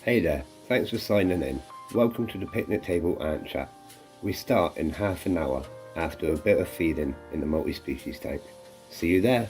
Hey there, thanks for signing in. Welcome to the picnic table ant chat. We start in half an hour after a bit of feeding in the multi-species tank. See you there.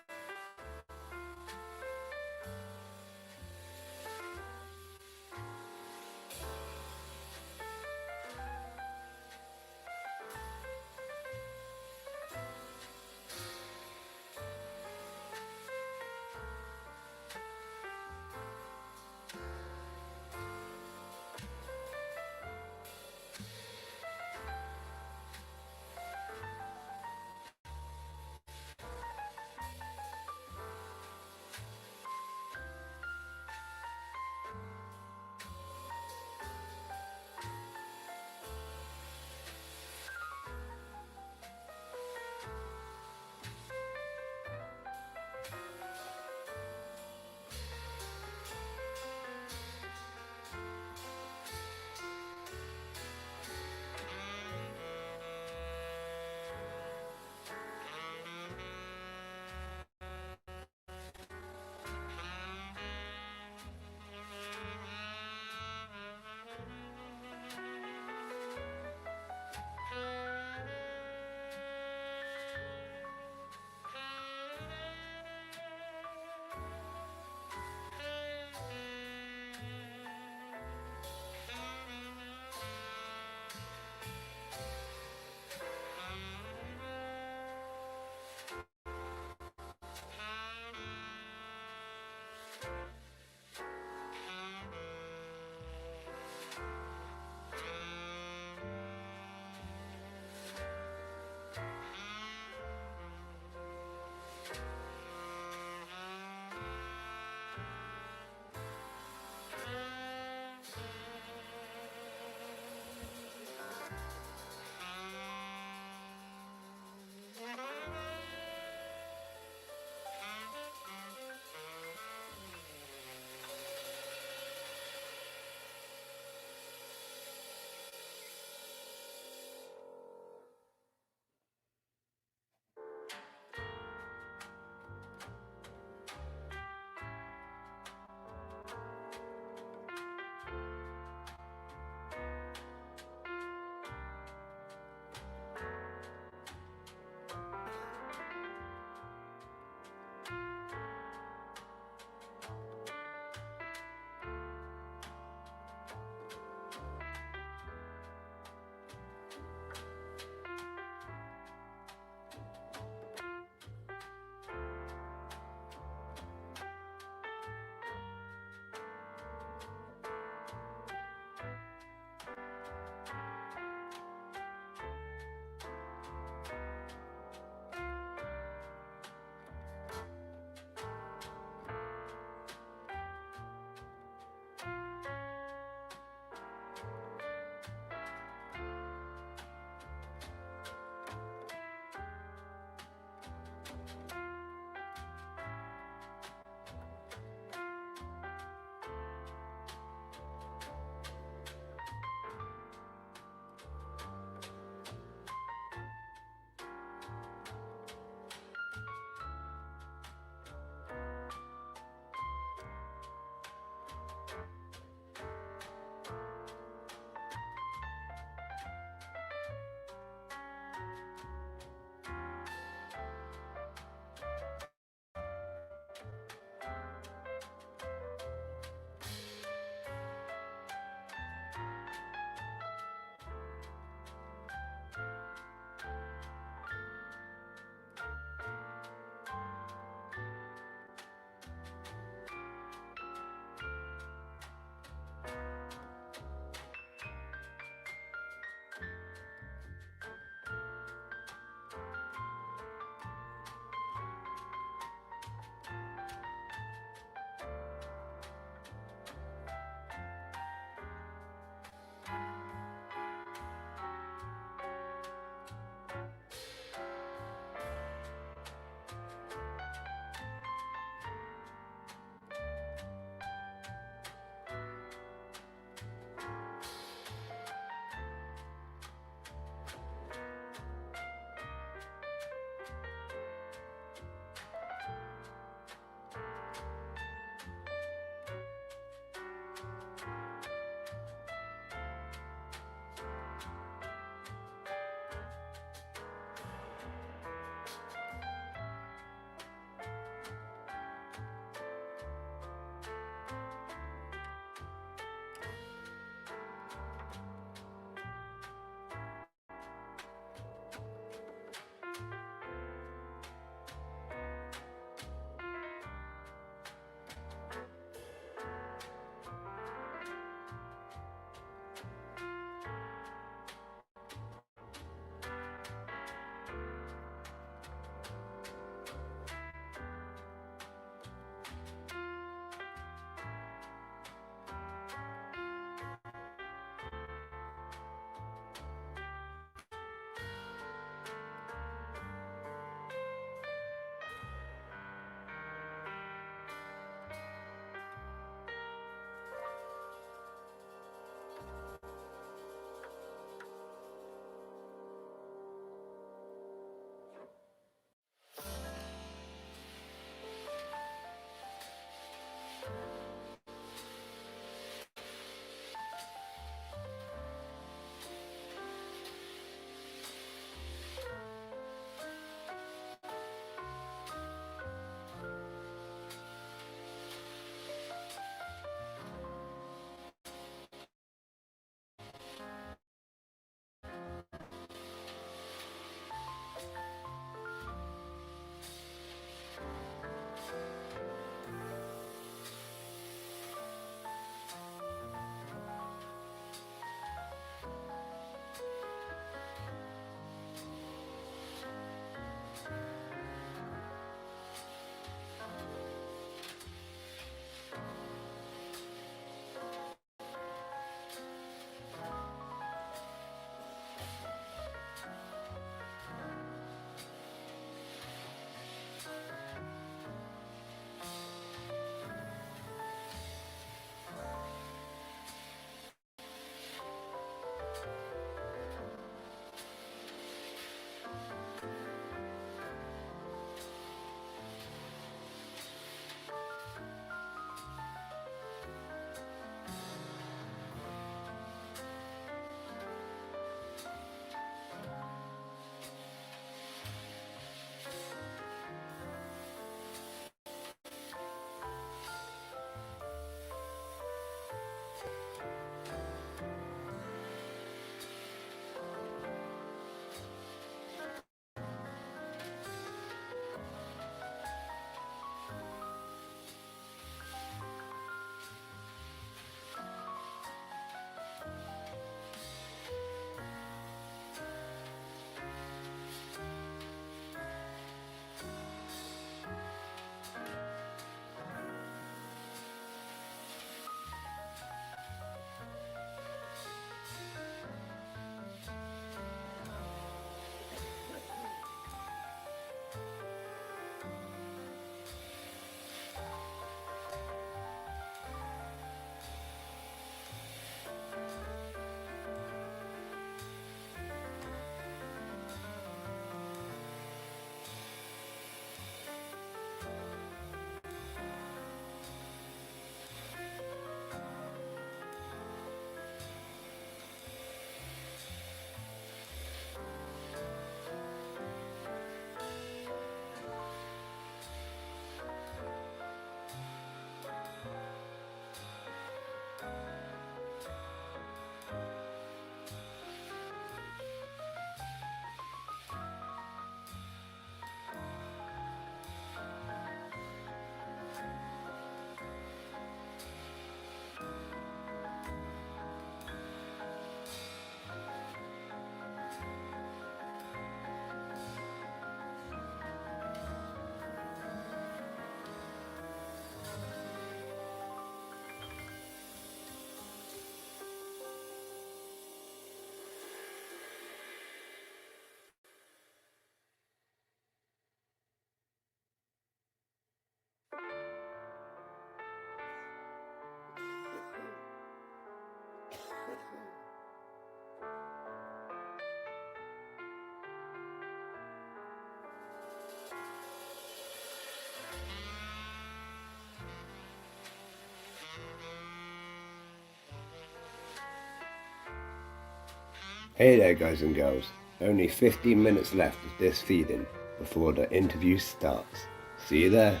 Hey there guys and girls, only 15 minutes left of this feeding before the interview starts. See you there.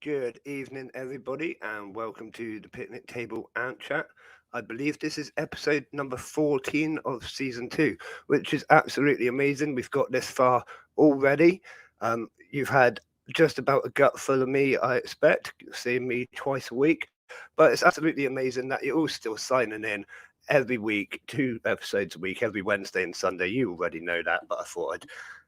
Good evening, everybody, and welcome to the Picnic Table Ant Chat. I believe this is episode number 14 of season 2, which is absolutely amazing. We've got this far already. You've had just about a gut full of me, I expect, seeing me twice a week, but it's absolutely amazing that you're all still signing in every week, 2 episodes a week, every Wednesday and Sunday. You already know that, but I thought I'd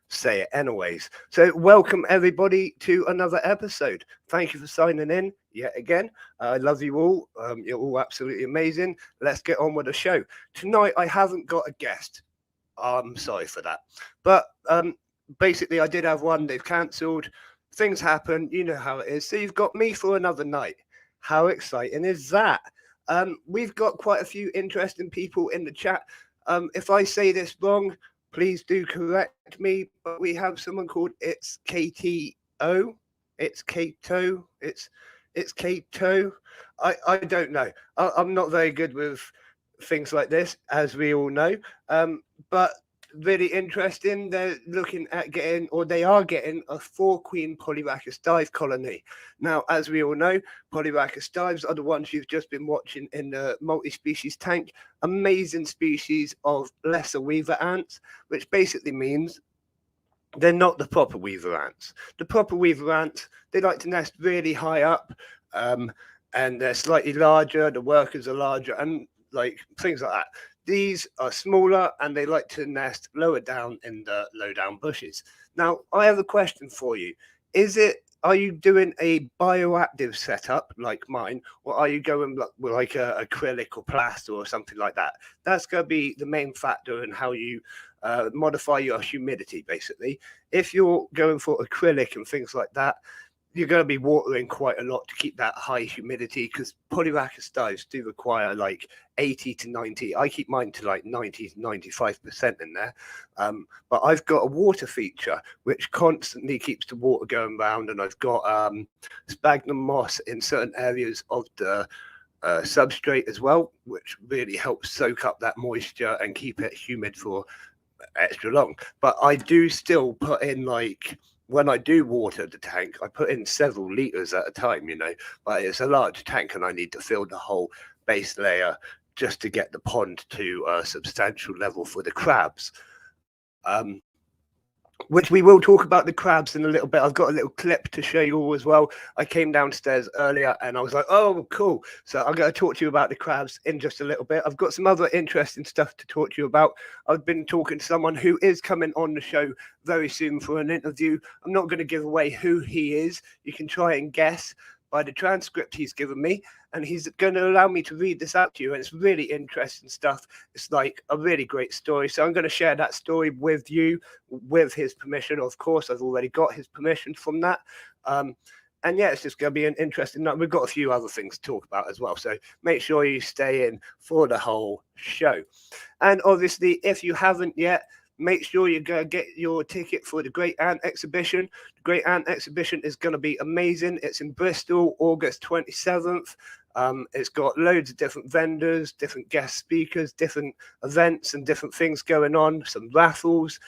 say it anyways. So welcome everybody to another episode. Thank you for signing in yet again. I love you all. You're all absolutely amazing. Let's get on with the show. Tonight I haven't got a guest. I'm sorry for that. But basically I did have one. They've cancelled. Things happen. You know how it is. So you've got me for another night. How exciting is that? We've got quite a few interesting people in the chat. If I say this wrong, please do correct me. But we have someone called It's KTO. It's Kato. It's Kato. I don't know. I'm not very good with things like this, as we all know. But really interesting. They're looking at getting, or they are getting, a 4-queen Polyrhacus dive colony. Now, as we all know, Polyrhacus dives are the ones you've just been watching in the multi-species tank. Amazing species of lesser weaver ants, which basically means they're not the proper weaver ants. The proper weaver ants, they like to nest really high up, and they're slightly larger. The workers are larger, and like things like that. These are smaller and they like to nest lower down in the low down bushes. Now, I have a question for you. Are you doing a bioactive setup like mine, or are you going with like a acrylic or plaster or something like that? That's going to be the main factor in how you modify your humidity, basically. If you're going for acrylic and things like that, you're going to be watering quite a lot to keep that high humidity, because Polyrhacus dives do require like 80 to 90. I keep mine to like 90 to 95% in there. But I've got a water feature which constantly keeps the water going round, and I've got sphagnum moss in certain areas of the substrate as well, which really helps soak up that moisture and keep it humid for extra long. But I do still put in, like, when I do water the tank, I put in several liters at a time, but it's a large tank and I need to fill the whole base layer just to get the pond to a substantial level for the crabs. Which we will talk about the crabs in a little bit. I've got a little clip to show you all as well. I came downstairs earlier and I was like, oh, cool. So I'm going to talk to you about the crabs in just a little bit. I've got some other interesting stuff to talk to you about. I've been talking to someone who is coming on the show very soon for an interview. I'm not going to give away who he is. You can try and guess by the transcript he's given me, and he's going to allow me to read this out to you, and it's really interesting stuff. It's like a really great story, so I'm going to share that story with you with his permission. Of course, I've already got his permission from that. And yeah, it's just going to be an interesting night. We've got a few other things to talk about as well, so make sure you stay in for the whole show. And obviously, if you haven't yet, make sure you go get your ticket for the Great Ant Exhibition. The Great Ant Exhibition is going to be amazing. It's in Bristol, August 27th. It's got loads of different vendors, different guest speakers, different events and different things going on, some raffles,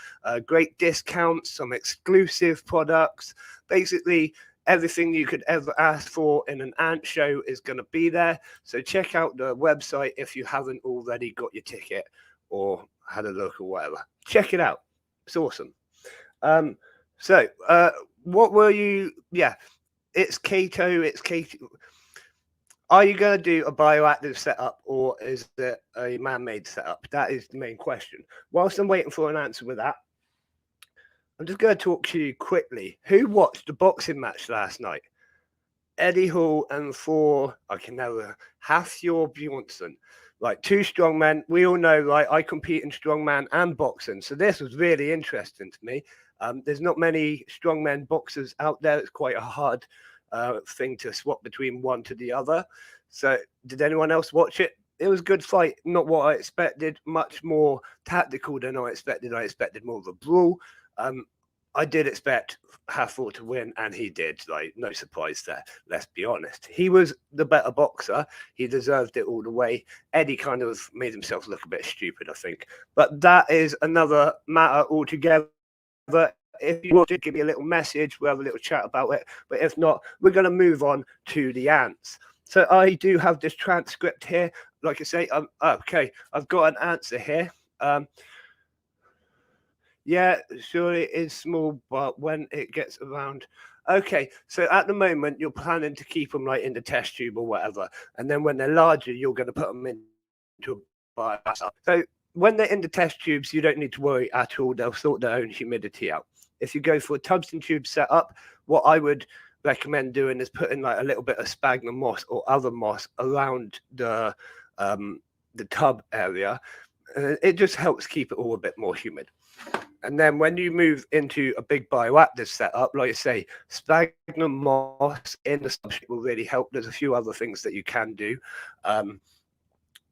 great discounts, some exclusive products. Basically, everything you could ever ask for in an ant show is going to be there. So check out the website if you haven't already got your ticket or had a look or whatever. Check it out. It's awesome. So what were you? Yeah, it's Kato. It's Kato. Are you going to do a bioactive setup, or is it a man-made setup? That is the main question. Whilst I'm waiting for an answer with that, I'm just going to talk to you quickly. Who watched the boxing match last night? Eddie Hall and I can never, Hafthor Bjornsson. Like, two strongmen. We all know, like, I compete in strongman and boxing, so this was really interesting to me. There's not many strongmen boxers out there. It's quite a hard thing to swap between one to the other. So did anyone else watch it? It was a good fight. Not what I expected. Much more tactical than I expected. I expected more of a brawl. I did expect Hafthor to win, and he did. Like, no surprise there. Let's be honest. He was the better boxer. He deserved it all the way. Eddie kind of made himself look a bit stupid, I think. But that is another matter altogether. If you want to give me a little message, we'll have a little chat about it. But if not, we're going to move on to the ants. So I do have this transcript here. Like I say, okay, I've got an answer here. Yeah, sure, it is small, but when it gets around. Okay, so at the moment, you're planning to keep them like in the test tube or whatever. And then when they're larger, you're going to put them into a biomass. So when they're in the test tubes, you don't need to worry at all. They'll sort their own humidity out. If you go for a tubs and tubes setup, what I would recommend doing is putting like a little bit of sphagnum moss or other moss around the tub area. It just helps keep it all a bit more humid. And then when you move into a big bioactive setup, like you say, sphagnum moss in the substrate will really help. There's a few other things that you can do.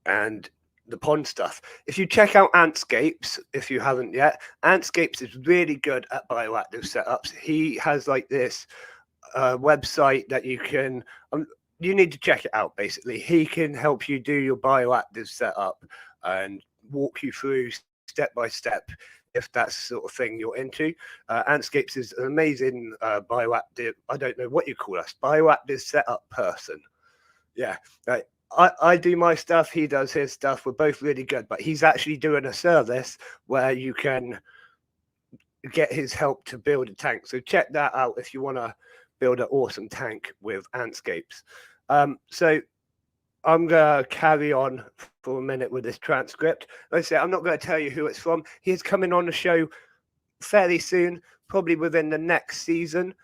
And the pond stuff. If you check out Antscapes, if you haven't yet, Antscapes is really good at bioactive setups. He has like this website that you can, you need to check it out basically. He can help you do your bioactive setup and walk you through step by step if that's the sort of thing you're into. Antscapes is an amazing bioactive, I don't know what you call us, bioactive setup person. Yeah, I do my stuff, he does his stuff. We're both really good, but he's actually doing a service where you can get his help to build a tank. So check that out if you want to build an awesome tank with Antscapes. So I'm going to carry on for a minute with this transcript. Like I say, I'm not going to tell you who it's from. He's coming on the show fairly soon, probably within the next season.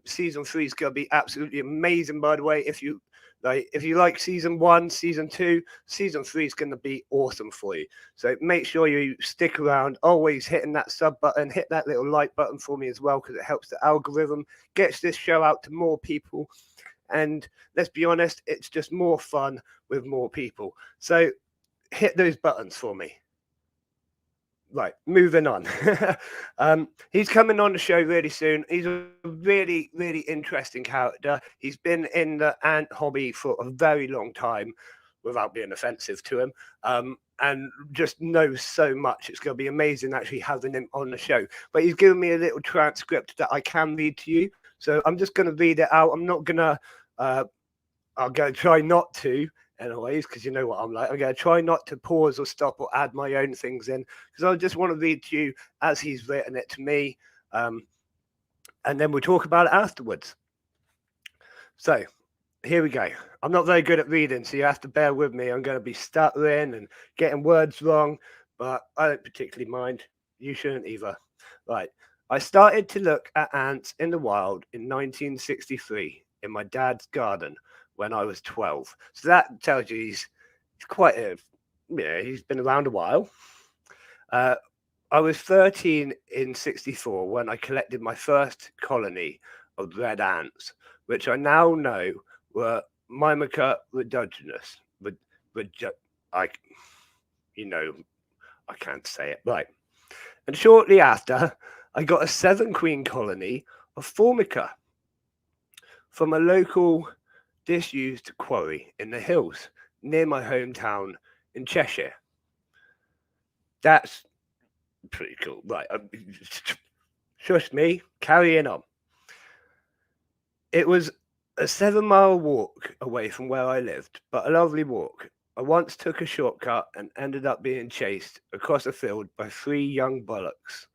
Season 3 is going to be absolutely amazing, by the way. If you like season 1, season 2, season 3 is going to be awesome for you. So make sure you stick around, always hitting that sub button, hit that little like button for me as well, because it helps the algorithm, gets this show out to more people. And let's be honest, it's just more fun with more people. So hit those buttons for me. Right, moving on. He's coming on the show really soon. He's a really, really interesting character. He's been in the ant hobby for a very long time, without being offensive to him, and just knows so much. It's going to be amazing actually having him on the show. But he's given me a little transcript that I can read to you. So I'm just going to read it out. I'm not going to, I'm going to try not to, anyways, because you know what I'm like. I'm going to try not to pause or stop or add my own things in, because I just want to read to you as he's written it to me, and then we'll talk about it afterwards. So here we go. I'm not very good at reading, so you have to bear with me. I'm going to be stuttering and getting words wrong, but I don't particularly mind. You shouldn't either. Right. I started to look at ants in the wild in 1963 in my dad's garden when I was 12. So that tells you he's quite a, he's been around a while. I was 13 in 64 when I collected my first colony of red ants, which I now know were Mimica reduginus. I can't say it right. And shortly after, I got a 7-queen colony of Formica from a local disused quarry in the hills near my hometown in Cheshire. That's pretty cool. Right. Shush me, carrying on. It was a 7-mile walk away from where I lived, but a lovely walk. I once took a shortcut and ended up being chased across a field by 3 young bullocks.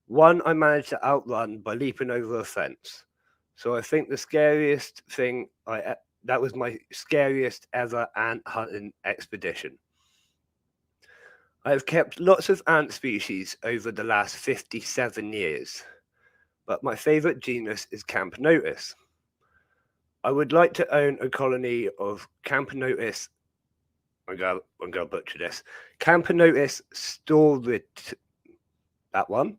One I managed to outrun by leaping over a fence. So I think the scariest thing, that was my scariest ever ant hunting expedition. I have kept lots of ant species over the last 57 years, but my favorite genus is Camponotus. I would like to own a colony of Camponotus. I'm going to butcher this. Camponotus storit. That one.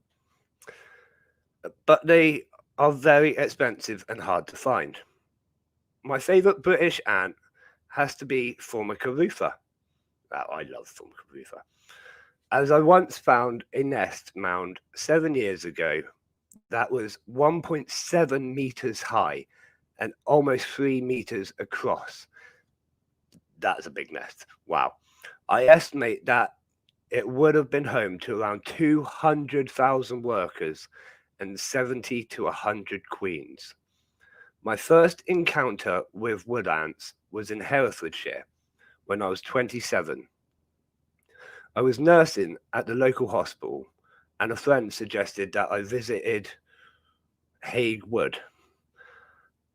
But they are very expensive and hard to find. My favorite British ant has to be Formica rufa. Oh, I love Formica rufa. As I once found a nest mound 7 years ago that was 1.7 meters high and almost 3 meters across. That's a big nest. Wow. I estimate that it would have been home to around 200,000 workers and 70 to 100 queens. My first encounter with wood ants was in Herefordshire when I was 27. I was nursing at the local hospital, and a friend suggested that I visited Hague Wood.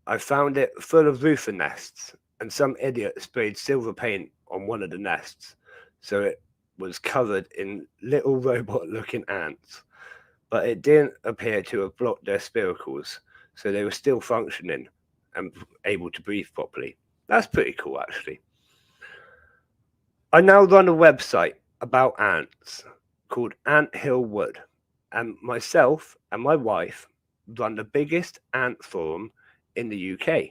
I found it full of roofer nests, and some idiot sprayed silver paint on one of the nests, so it was covered in little robot-looking ants, but it didn't appear to have blocked their spiracles, so they were still functioning and able to breathe properly. That's pretty cool, actually. I now run a website about ants called Ant Hill Wood, and myself and my wife run the biggest ant forum in the UK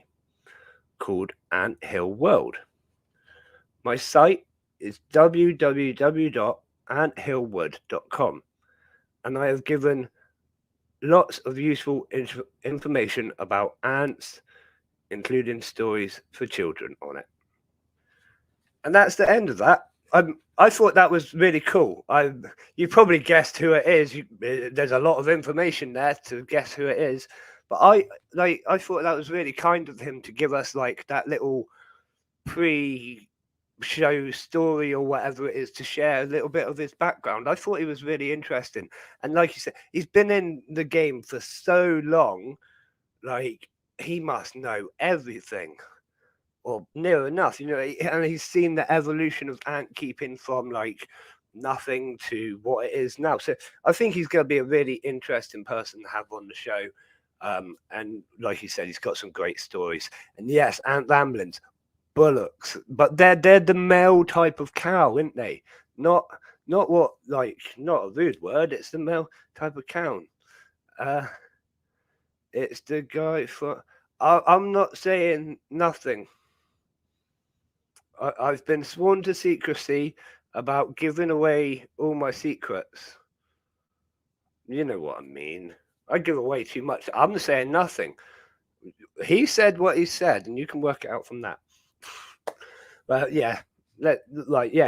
called Ant Hill World. My site is www.anthillwood.com, and I have given lots of useful information about ants, including stories for children on it. And that's the end of that. I thought that was really cool. You probably guessed who it is. There's a lot of information there to guess who it is, but I thought that was really kind of him to give us like that little pre-show story or whatever it is to share a little bit of his background. I thought he was really interesting, and like you said, he's been in the game for so long, like he must know everything. Or near enough, and he's seen the evolution of ant keeping from like nothing to what it is now. So I think he's going to be a really interesting person to have on the show. And like you said, he's got some great stories. And yes, ant lamblings, bullocks, but they're the male type of cow, aren't they? Not what not a rude word. It's the male type of cow. It's the guy for. I'm not saying nothing. I've been sworn to secrecy about giving away all my secrets. You know what I mean. I give away too much. I'm saying nothing. He said what he said, and you can work it out from that. But yeah,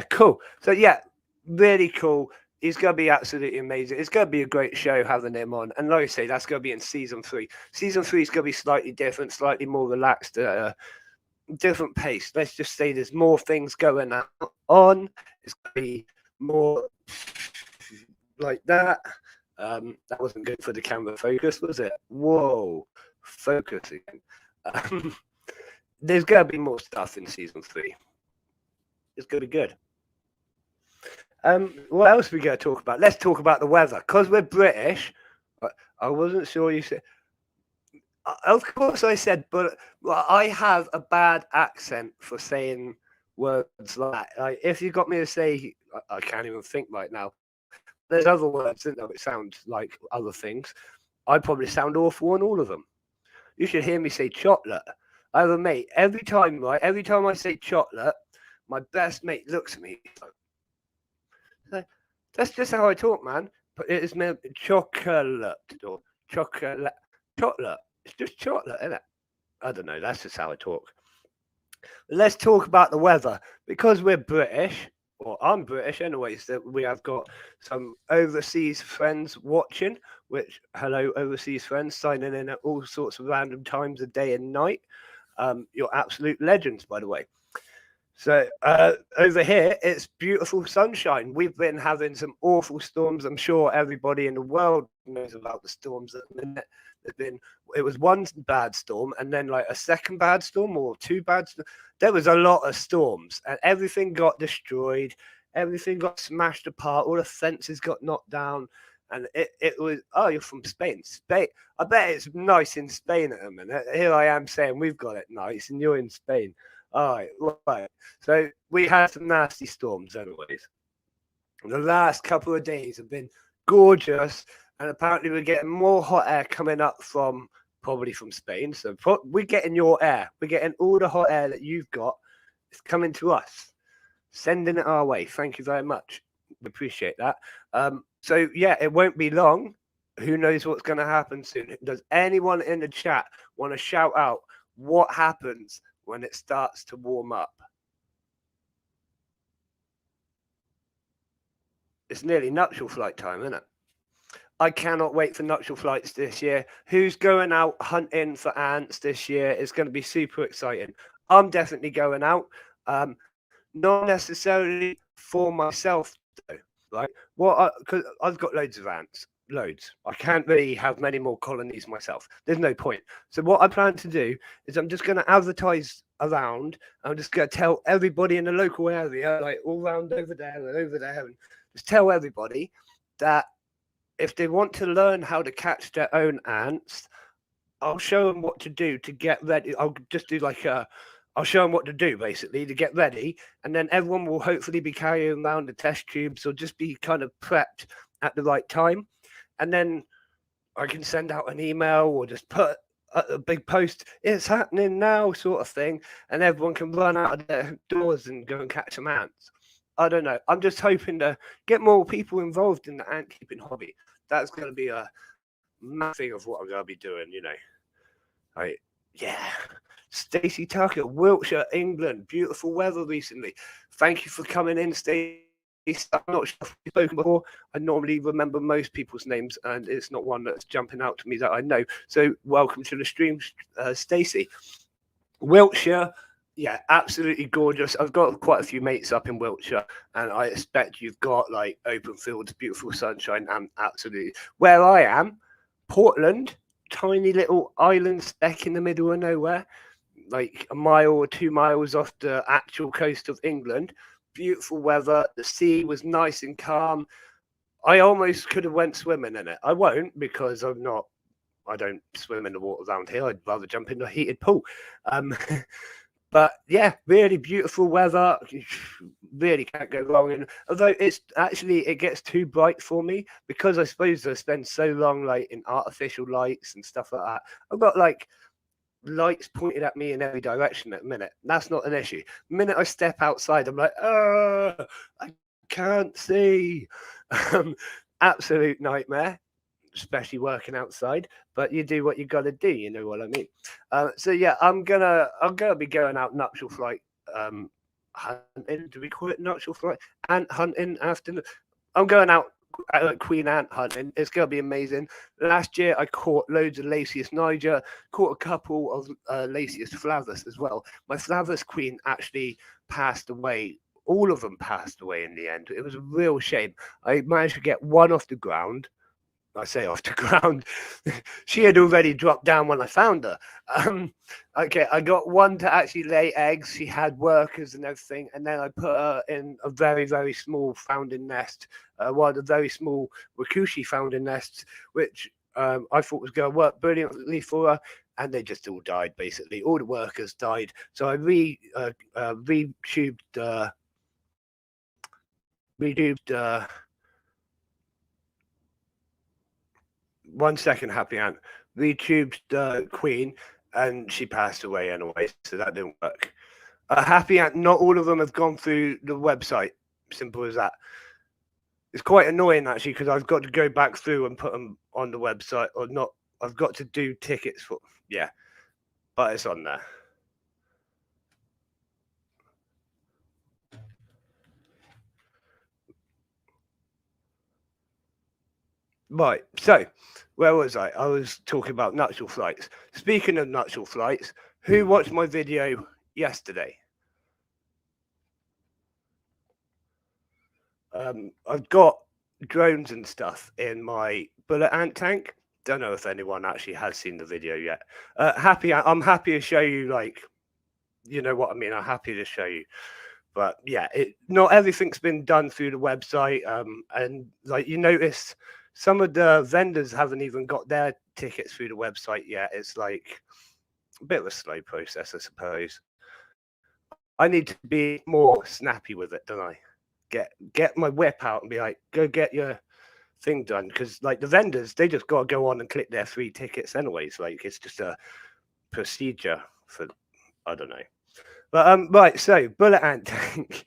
cool. So yeah, really cool. He's going to be absolutely amazing. It's going to be a great show having him on. And like I say, that's going to be in season 3. Season 3 is going to be slightly different, slightly more relaxed. Different pace. Let's just say there's more things going on. It's going to be more like that. That wasn't good for the camera focus, was it? Whoa, focus again. There's going to be more stuff in season 3. It's going to be good. What else are we going to talk about? Let's talk about the weather. Because we're British, I wasn't sure you said... Of course I said, but I have a bad accent for saying words like that. Like, if you got me to say, I can't even think right now. There's other words, isn't there, which sound like other things. I probably sound awful on all of them. You should hear me say chocolate. I have a mate, every time I say chocolate, my best mate looks at me. Like, that's just how I talk, man. But it is meant chocolate or chocolate. It's just chocolate, isn't it? I don't know. That's just how I talk. But let's talk about the weather. Because we're British, or I'm British anyways, that we have got some overseas friends watching, which, hello, overseas friends, signing in at all sorts of random times of day and night. You're absolute legends, by the way. So over here, it's beautiful sunshine. We've been having some awful storms. I'm sure everybody in the world knows about the storms at the minute. It was one bad storm and then like a second bad storm or two bad storms. There was a lot of storms and everything got destroyed. Everything got smashed apart. All the fences got knocked down. And it was, oh, you're from Spain. Spain. I bet it's nice in Spain at the minute. Here I am saying we've got it nice and you're in Spain. All right. So we had some nasty storms anyways. The last couple of days have been gorgeous. And apparently we're getting more hot air coming up probably from Spain. So we're getting your air. We're getting all the hot air that you've got. It's coming to us. Sending it our way. Thank you very much. We appreciate that. So yeah, it won't be long. Who knows what's going to happen soon? Does anyone in the chat want to shout out what happens when it starts to warm up? It's nearly nuptial flight time, isn't it? I cannot wait for nuptial flights this year. Who's going out hunting for ants this year? It's going to be super exciting. I'm definitely going out. Not necessarily for myself, though, right? Because I've got loads of ants. Loads. I can't really have many more colonies myself. There's no point. So what I plan to do is I'm just going to advertise around. I'm just going to tell everybody in the local area, like all around over there, and just tell everybody that if they want to learn how to catch their own ants, I'll show them what to do to get ready. I'll just do I'll show them what to do basically to get ready, and then everyone will hopefully be carrying around the test tubes or just be kind of prepped at the right time, and then I can send out an email or just put a big post, it's happening now, sort of thing, and everyone can run out of their doors and go and catch some ants. I don't know. I'm just hoping to get more people involved in the ant keeping hobby. That's going to be a massive thing of what I'm going to be doing, Like, yeah. Stacey Tucker, Wiltshire, England. Beautiful weather recently. Thank you for coming in, Stacey. I'm not sure if we've spoken before. I normally remember most people's names, and it's not one that's jumping out to me that I know. So welcome to the stream, Stacey. Wiltshire, yeah, absolutely gorgeous. I've got quite a few mates up in Wiltshire, and I expect you've got like open fields, beautiful sunshine, and absolutely. Where I am, Portland, tiny little island speck in the middle of nowhere, like a mile or 2 miles off the actual coast of England. Beautiful weather. The sea was nice and calm. I almost could have went swimming in it. I won't because I don't swim in the water around here. I'd rather jump in a heated pool. But yeah, really beautiful weather. Really can't go wrong. And although it gets too bright for me because I suppose I spend so long like in artificial lights and stuff like that. I've got like lights pointed at me in every direction at the minute. That's not an issue. The minute I step outside, I'm like, I can't see. Absolute nightmare, especially working outside. But you do what you got to do. You know what I mean. So yeah, I'm gonna be going out nuptial flight hunting. Do we call it nuptial flight? Ant hunting after. I'm going out queen ant hunting. It's going to be amazing. Last year I caught loads of Lasius niger, caught a couple of Lasius flavus as well. My flavus queen actually passed away. All of them passed away in the end. It was a real shame. I managed to get one off the ground. I say off the ground. She had already dropped down when I found her. Okay, I got one to actually lay eggs. She had workers and everything, and then I put her in a very, very small founding nest, one of the very small Wakushi founding nests, which I thought was going to work brilliantly for her, and they just all died, basically. All the workers died. So I re-tubed... One second, Happy Ant. Retubed the Queen, and she passed away anyway, so that didn't work. Happy Ant, not all of them have gone through the website. Simple as that. It's quite annoying, actually, because I've got to go back through and put them on the website, or not. I've got to do tickets for... Yeah, but it's on there. Right, so where was I? I was talking about nuptial flights. Speaking of nuptial flights, who watched my video yesterday? I've got drones and stuff in my bullet ant tank. Don't know if anyone actually has seen the video yet. I'm happy to show you, like, you know what I mean. I'm happy to show you. But yeah, not everything's been done through the website. And like you notice, some of the vendors haven't even got their tickets through the website yet. It's like a bit of a slow process, I suppose. I need to be more snappy with it, don't I? Get my whip out and be like, go get your thing done, because like the vendors, they just got to go on and click their 3 tickets anyways. Like it's just a procedure for, I don't know. But right, so bullet ant tank.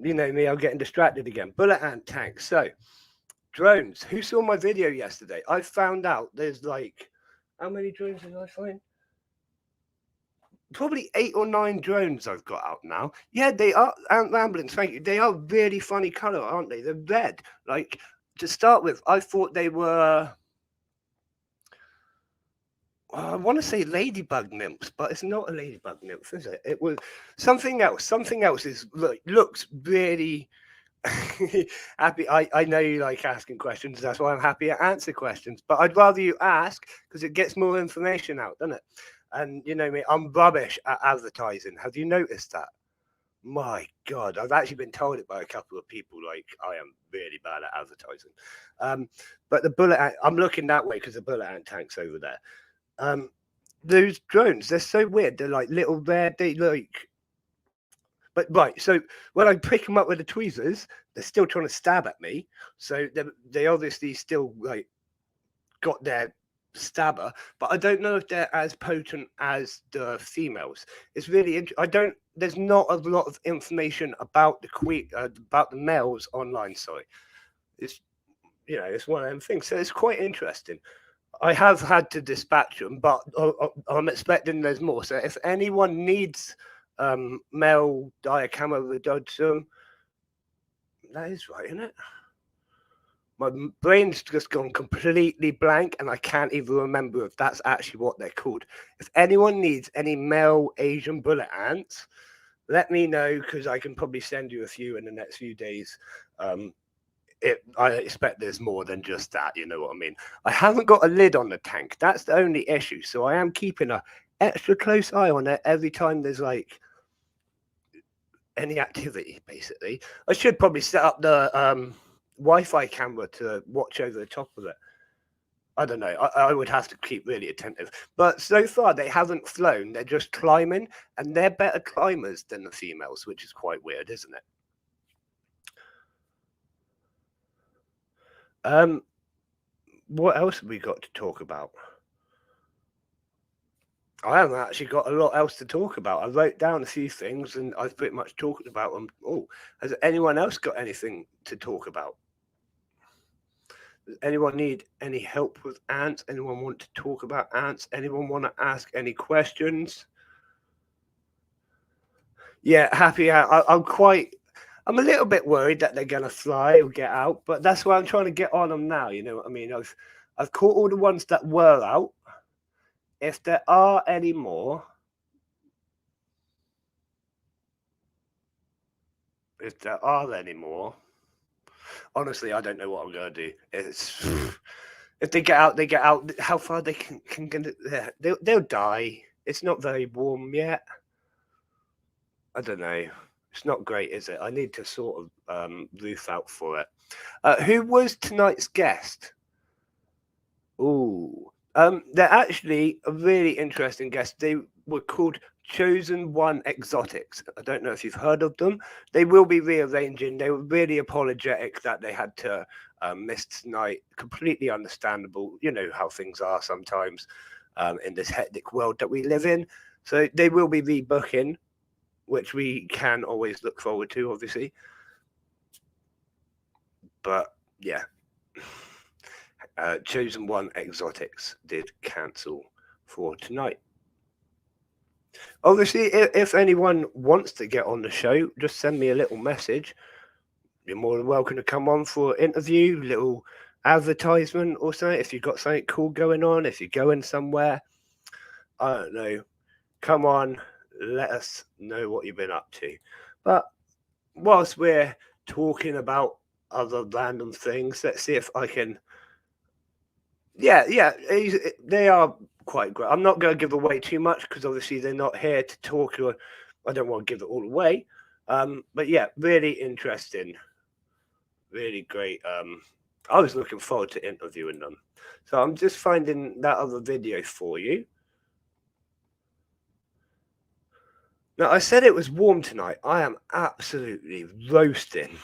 You know me, I'm getting distracted again. Bullet ant tank. So drones. Who saw my video yesterday? I found out there's like, how many drones did I find? Probably 8 or 9 drones I've got out now. Yeah, they are ant ramblings. Thank you. They are really funny color, aren't they? They're red. Like, to start with, I thought they were, I want to say ladybug nymphs, but it's not a ladybug nymph, is it? It was something else. Something else looks really happy. I know you like asking questions. That's why I'm happy to answer questions. But I'd rather you ask because it gets more information out, doesn't it? And you know me, I'm rubbish at advertising. Have you noticed that? My God, I've actually been told it by a couple of people. Like, I am really bad at advertising. But the bullet ant, I'm looking that way because the bullet ant tank's over there. Those drones, they're so weird. They're like little red. They like, but right. So when I pick them up with the tweezers, they're still trying to stab at me. So they obviously still like got their stabber, but I don't know if they're as potent as the females. It's really I don't. There's not a lot of information about the about the males online. Sorry, it's it's one of them things. So it's quite interesting. I have had to dispatch them, but I'm expecting there's more. So if anyone needs male Diacameridodsum, that is right, isn't it? My brain's just gone completely blank and I can't even remember if that's actually what they're called. If anyone needs any male Asian bullet ants, let me know because I can probably send you a few in the next few days. I expect there's more than just that, you know what I mean? I haven't got a lid on the tank. That's the only issue. So I am keeping a extra close eye on it every time there's like any activity, basically. I should probably set up the Wi-Fi camera to watch over the top of it. I don't know. I would have to keep really attentive. But so far, they haven't flown. They're just climbing, and they're better climbers than the females, which is quite weird, isn't it? What else have we got to talk about? I haven't actually got a lot else to talk about. I wrote down a few things, and I've pretty much talked about them. Oh, has anyone else got anything to talk about? Does anyone need any help with ants? Anyone want to talk about ants? Anyone want to ask any questions? Yeah, happy out. I'm a little bit worried that they're gonna fly or get out, but that's why I'm trying to get on them now. You know what I mean? I've caught all the ones that were out. If there are any more, honestly, I don't know what I'm gonna do. It's if they get out, they get out. How far they can get there? They'll die. It's not very warm yet. I don't know. It's not great, is it? I need to sort of roof out for it. Who was tonight's guest? Ooh. They're actually a really interesting guest. They were called Chosen One Exotics. I don't know if you've heard of them. They will be rearranging. They were really apologetic that they had to miss tonight. Completely understandable. You know how things are sometimes in this hectic world that we live in. So they will be rebooking, which we can always look forward to, obviously. But yeah. Chosen One Exotics did cancel for tonight. Obviously, if anyone wants to get on the show, just send me a little message. You're more than welcome to come on for an interview, little advertisement or something. If you've got something cool going on, if you're going somewhere, I don't know, come on, let us know what you've been up to. But whilst we're talking about other random things, let's see if I can. Yeah, they are quite great. I'm not going to give away too much because obviously they're not here to talk, or I don't want to give it all away. But yeah, really interesting, really great. I was looking forward to interviewing them. So I'm just finding that other video for you. Now, I said it was warm tonight. I am absolutely roasting.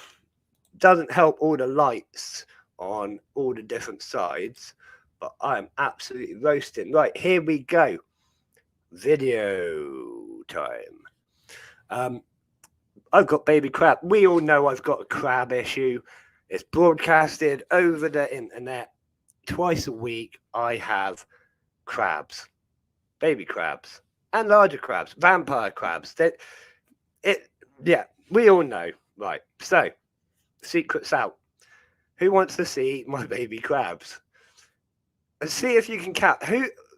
Doesn't help all the lights on all the different sides, but I am absolutely roasting. Right, here we go. Video time. I've got baby crab. We all know I've got a crab issue. It's broadcasted over the internet twice a week. I have crabs, baby crabs, and larger crabs, vampire crabs. We all know. Right, so secret's out. Who wants to see my baby crabs? And see if you can count.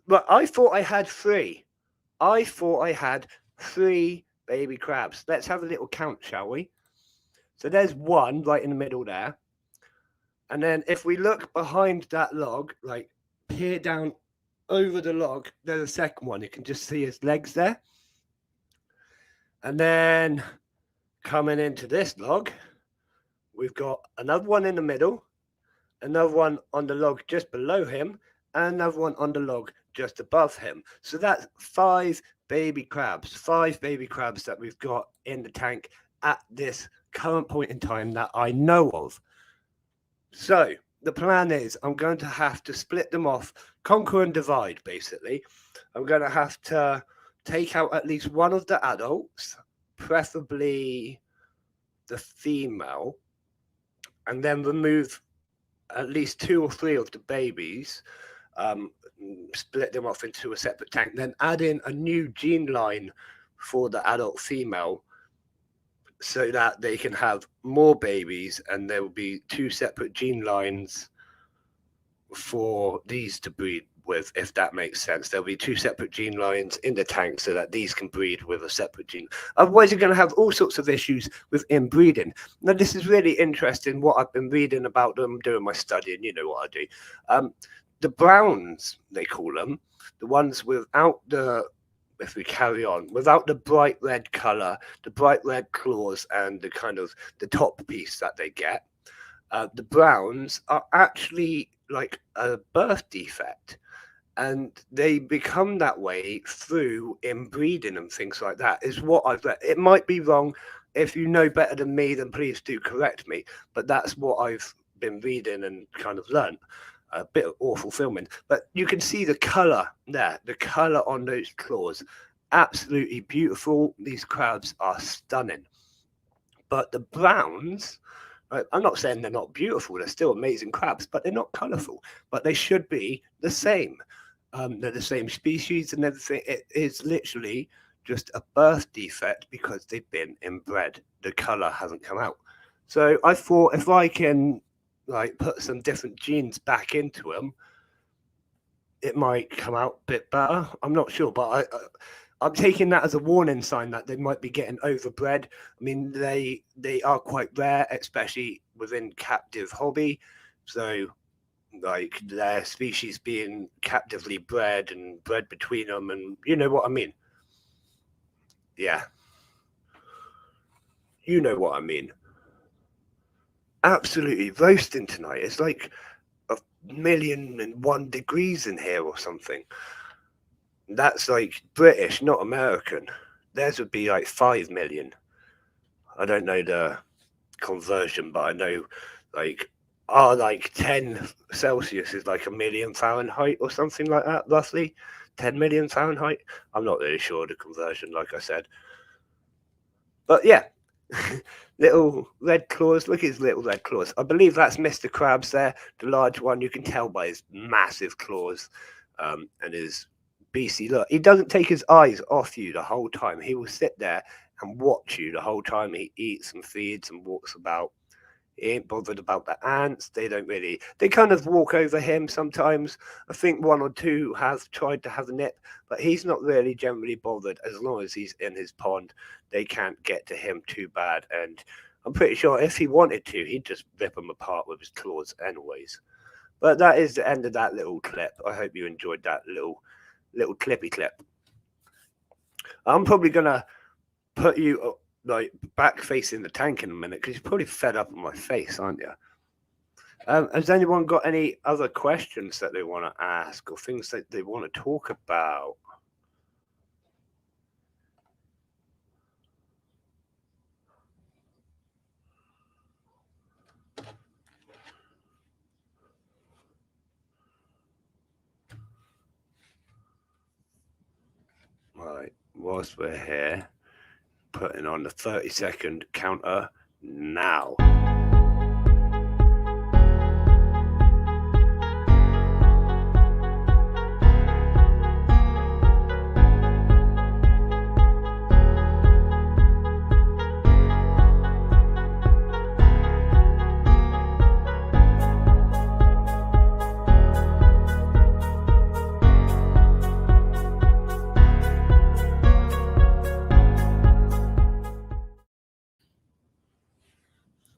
But I thought I had three. I thought I had three baby crabs. Let's have a little count, shall we? So there's one right in the middle there. And then if we look behind that log, like peer down over the log, there's a second one. You can just see his legs there. And then coming into this log, we've got another one in the middle, another one on the log just below him, and another one on the log just above him. So that's 5 baby crabs that we've got in the tank at this current point in time that I know of. So the plan is I'm going to have to split them off, conquer and divide, basically. I'm going to have to take out at least one of the adults, preferably the female, and then remove at least 2 or 3 of the babies, split them off into a separate tank, then add in a new gene line for the adult female so that they can have more babies, and there will be 2 separate gene lines for these to breed with, if that makes sense. There'll be 2 separate gene lines in the tank so that these can breed with a separate gene. Otherwise, you're going to have all sorts of issues with inbreeding. Now, this is really interesting, what I've been reading about them, doing my studying, you know what I do. The browns, they call them, the ones without the, if we carry on, without the bright red color, the bright red claws, and the kind of the top piece that they get, the browns are actually like a birth defect, and they become that way through inbreeding and things like that, is what I've read. It might be wrong. If you know better than me, then please do correct me, but that's what I've been reading and kind of learned. A bit of awful filming, but you can see the color there, the color on those claws, absolutely beautiful. These crabs are stunning. But the browns, I'm not saying they're not beautiful, they're still amazing crabs, but they're not colorful. But they should be the same. They're the same species and everything. It is literally just a birth defect because they've been inbred. The color hasn't come out. So I thought, if I can like put some different genes back into them, it might come out a bit better. I'm not sure, but I'm taking that as a warning sign that they might be getting overbred. I mean, they are quite rare, especially within captive hobby. So like their species being captively bred and bred between them, and you know what I mean. Yeah, you know what I mean. Absolutely roasting tonight. It's like 1,000,001 degrees in here or something. That's like British, not American. Theirs would be like 5 million. I don't know the conversion, but I know like 10 Celsius is like 1,000,000 Fahrenheit or something like that, roughly 10 million Fahrenheit. I'm not really sure the conversion, like I said, but yeah. Little red claws. Look at his little red claws. I believe that's Mr. Krabs there, the large one. You can tell by his massive claws and his beastly look. He doesn't take his eyes off you the whole time. He will sit there and watch you the whole time he eats and feeds and walks about. He ain't bothered about the ants. They kind of walk over him sometimes. I think 1 or 2 have tried to have a nip, but he's not really generally bothered. As long as he's in his pond, they can't get to him too bad. And I'm pretty sure if he wanted to, he'd just rip them apart with his claws anyways. But that is the end of that little clip. I hope you enjoyed that little clippy clip. I'm probably going to put you like back facing the tank in a minute, because you're probably fed up on my face, aren't you? Has anyone got any other questions that they want to ask or things that they want to talk about? Right, whilst we're here, putting on the 30-second counter now.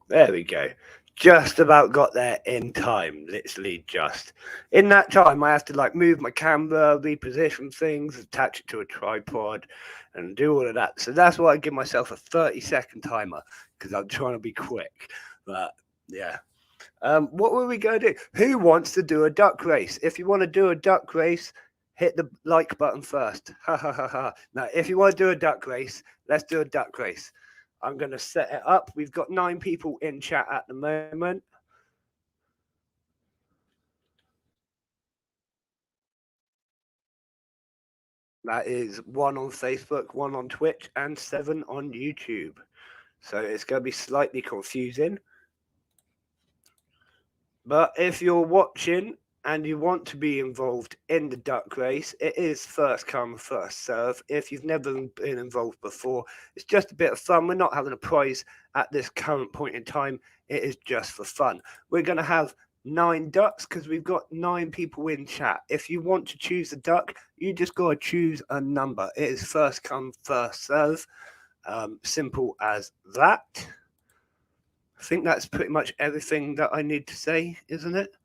There we go. just about got there in time, literally just. In that time, I have to like move my camera, reposition things, attach it to a tripod, and do all of that. So that's why I give myself a 30-second timer, because I'm trying to be quick. But yeah. What were we going to do? Who wants to do a duck race? If you want to do a duck race, hit the like button first. Ha ha ha ha. Now, if you want to do a duck race, let's do a duck race. I'm going to set it up. We've got 9 people in chat at the moment. That is 1 on Facebook, 1 on Twitch, and 7 on YouTube. So it's going to be slightly confusing. But if you're watching and you want to be involved in the duck race, it is first come, first serve. If you've never been involved before, it's just a bit of fun. We're not having a prize at this current point in time. It is just for fun. We're going to have 9 ducks because we've got 9 people in chat. If you want to choose a duck, you just got to choose a number. It is first come, first serve. Simple as that. I think that's pretty much everything that I need to say, isn't it?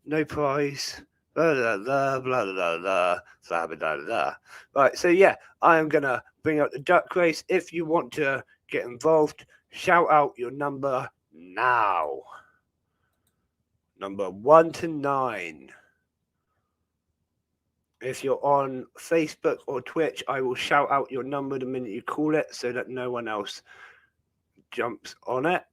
No prize. Blah, blah, blah, blah, blah, blah, blah, blah, blah. Right, so yeah, I am going to bring up the duck race. If you want to get involved, shout out your number now. Number 1 to 9. If you're on Facebook or Twitch, I will shout out your number the minute you call it so that no one else jumps on it.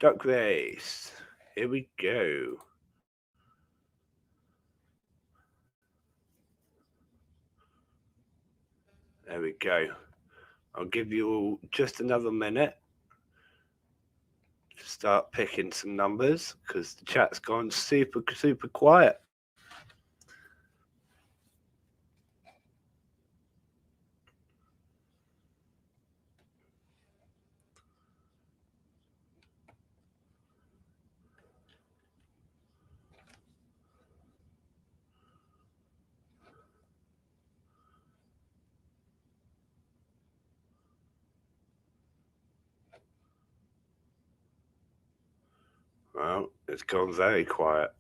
Duck race. Here we go. There we go. I'll give you all just another minute to start picking some numbers because the chat's gone super quiet. Well, it's gone very quiet.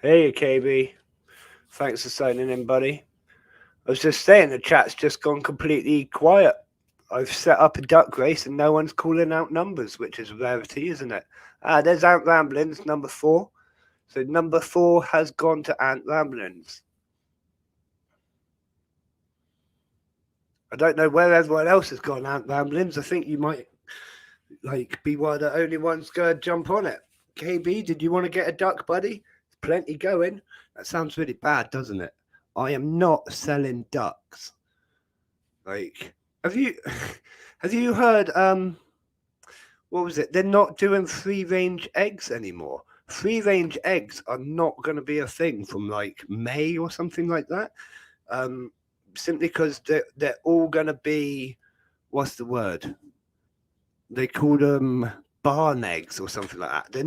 Hey, KB. Thanks for signing in, buddy. I was just saying the chat's just gone completely quiet. I've set up a duck race and no one's calling out numbers, which is a rarity, isn't it? There's Ant Ramblings, number 4. So number 4 has gone to Ant Ramblings. I don't know where everyone else has gone, Ant Ramblings. I think you might be one of the only ones going to jump on it. KB, did you want to get a duck, buddy? There's plenty going. That sounds really bad, doesn't it? I am not selling ducks. Have you heard what was it? They're not doing free-range eggs anymore. Free-range eggs are not going to be a thing from May or something like that. Simply because they're all going to be, what's the word? They call them barn eggs or something like that. They're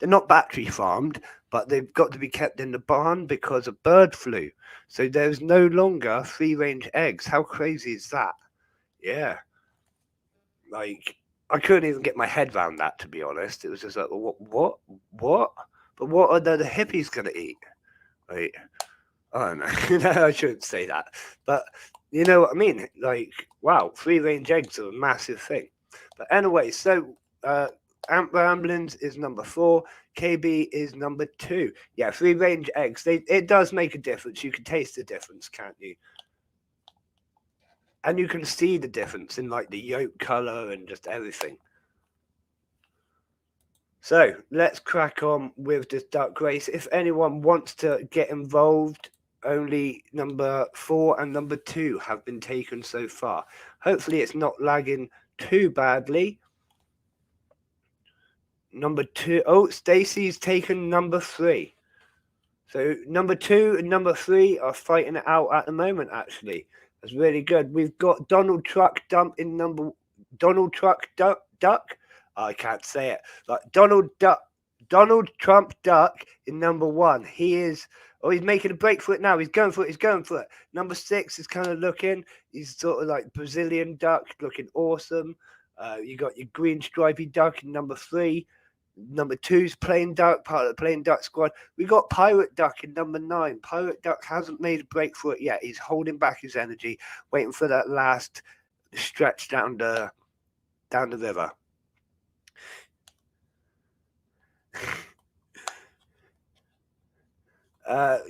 not battery farmed, but they've got to be kept in the barn because of bird flu. So there's no longer free-range eggs. How crazy is that? Yeah. I couldn't even get my head around that, to be honest. It was just like, what? But what are the hippies going to eat? I don't know. No, I shouldn't say that. But you know what I mean? Wow, free-range eggs are a massive thing. But anyway, so Ant Ramblings is number 4. KB is number 2. Yeah, free-range eggs. It does make a difference. You can taste the difference, can't you? And you can see the difference in the yolk color and just everything. So let's crack on with this duck race. If anyone wants to get involved, only number 4 and number 2 have been taken so far. Hopefully it's not lagging too badly. Number 2. Oh, Stacy's taken number 3. So number 2 and number 3 are fighting it out at the moment, actually. That's really good. We've got Donald Truck Dump in number. Donald Truck Duck. I can't say it. Like Donald Trump Duck in number 1. He is. Oh, he's making a break for it now. He's going for it. He's going for it. Number 6 is kind of looking. He's sort of like Brazilian duck, looking awesome. You got your green stripy duck in number 3. Number 2's Plain Duck, part of the Plain Duck squad. We got Pirate Duck in number 9. Pirate Duck hasn't made a break for it yet. He's holding back his energy, waiting for that last stretch down the river.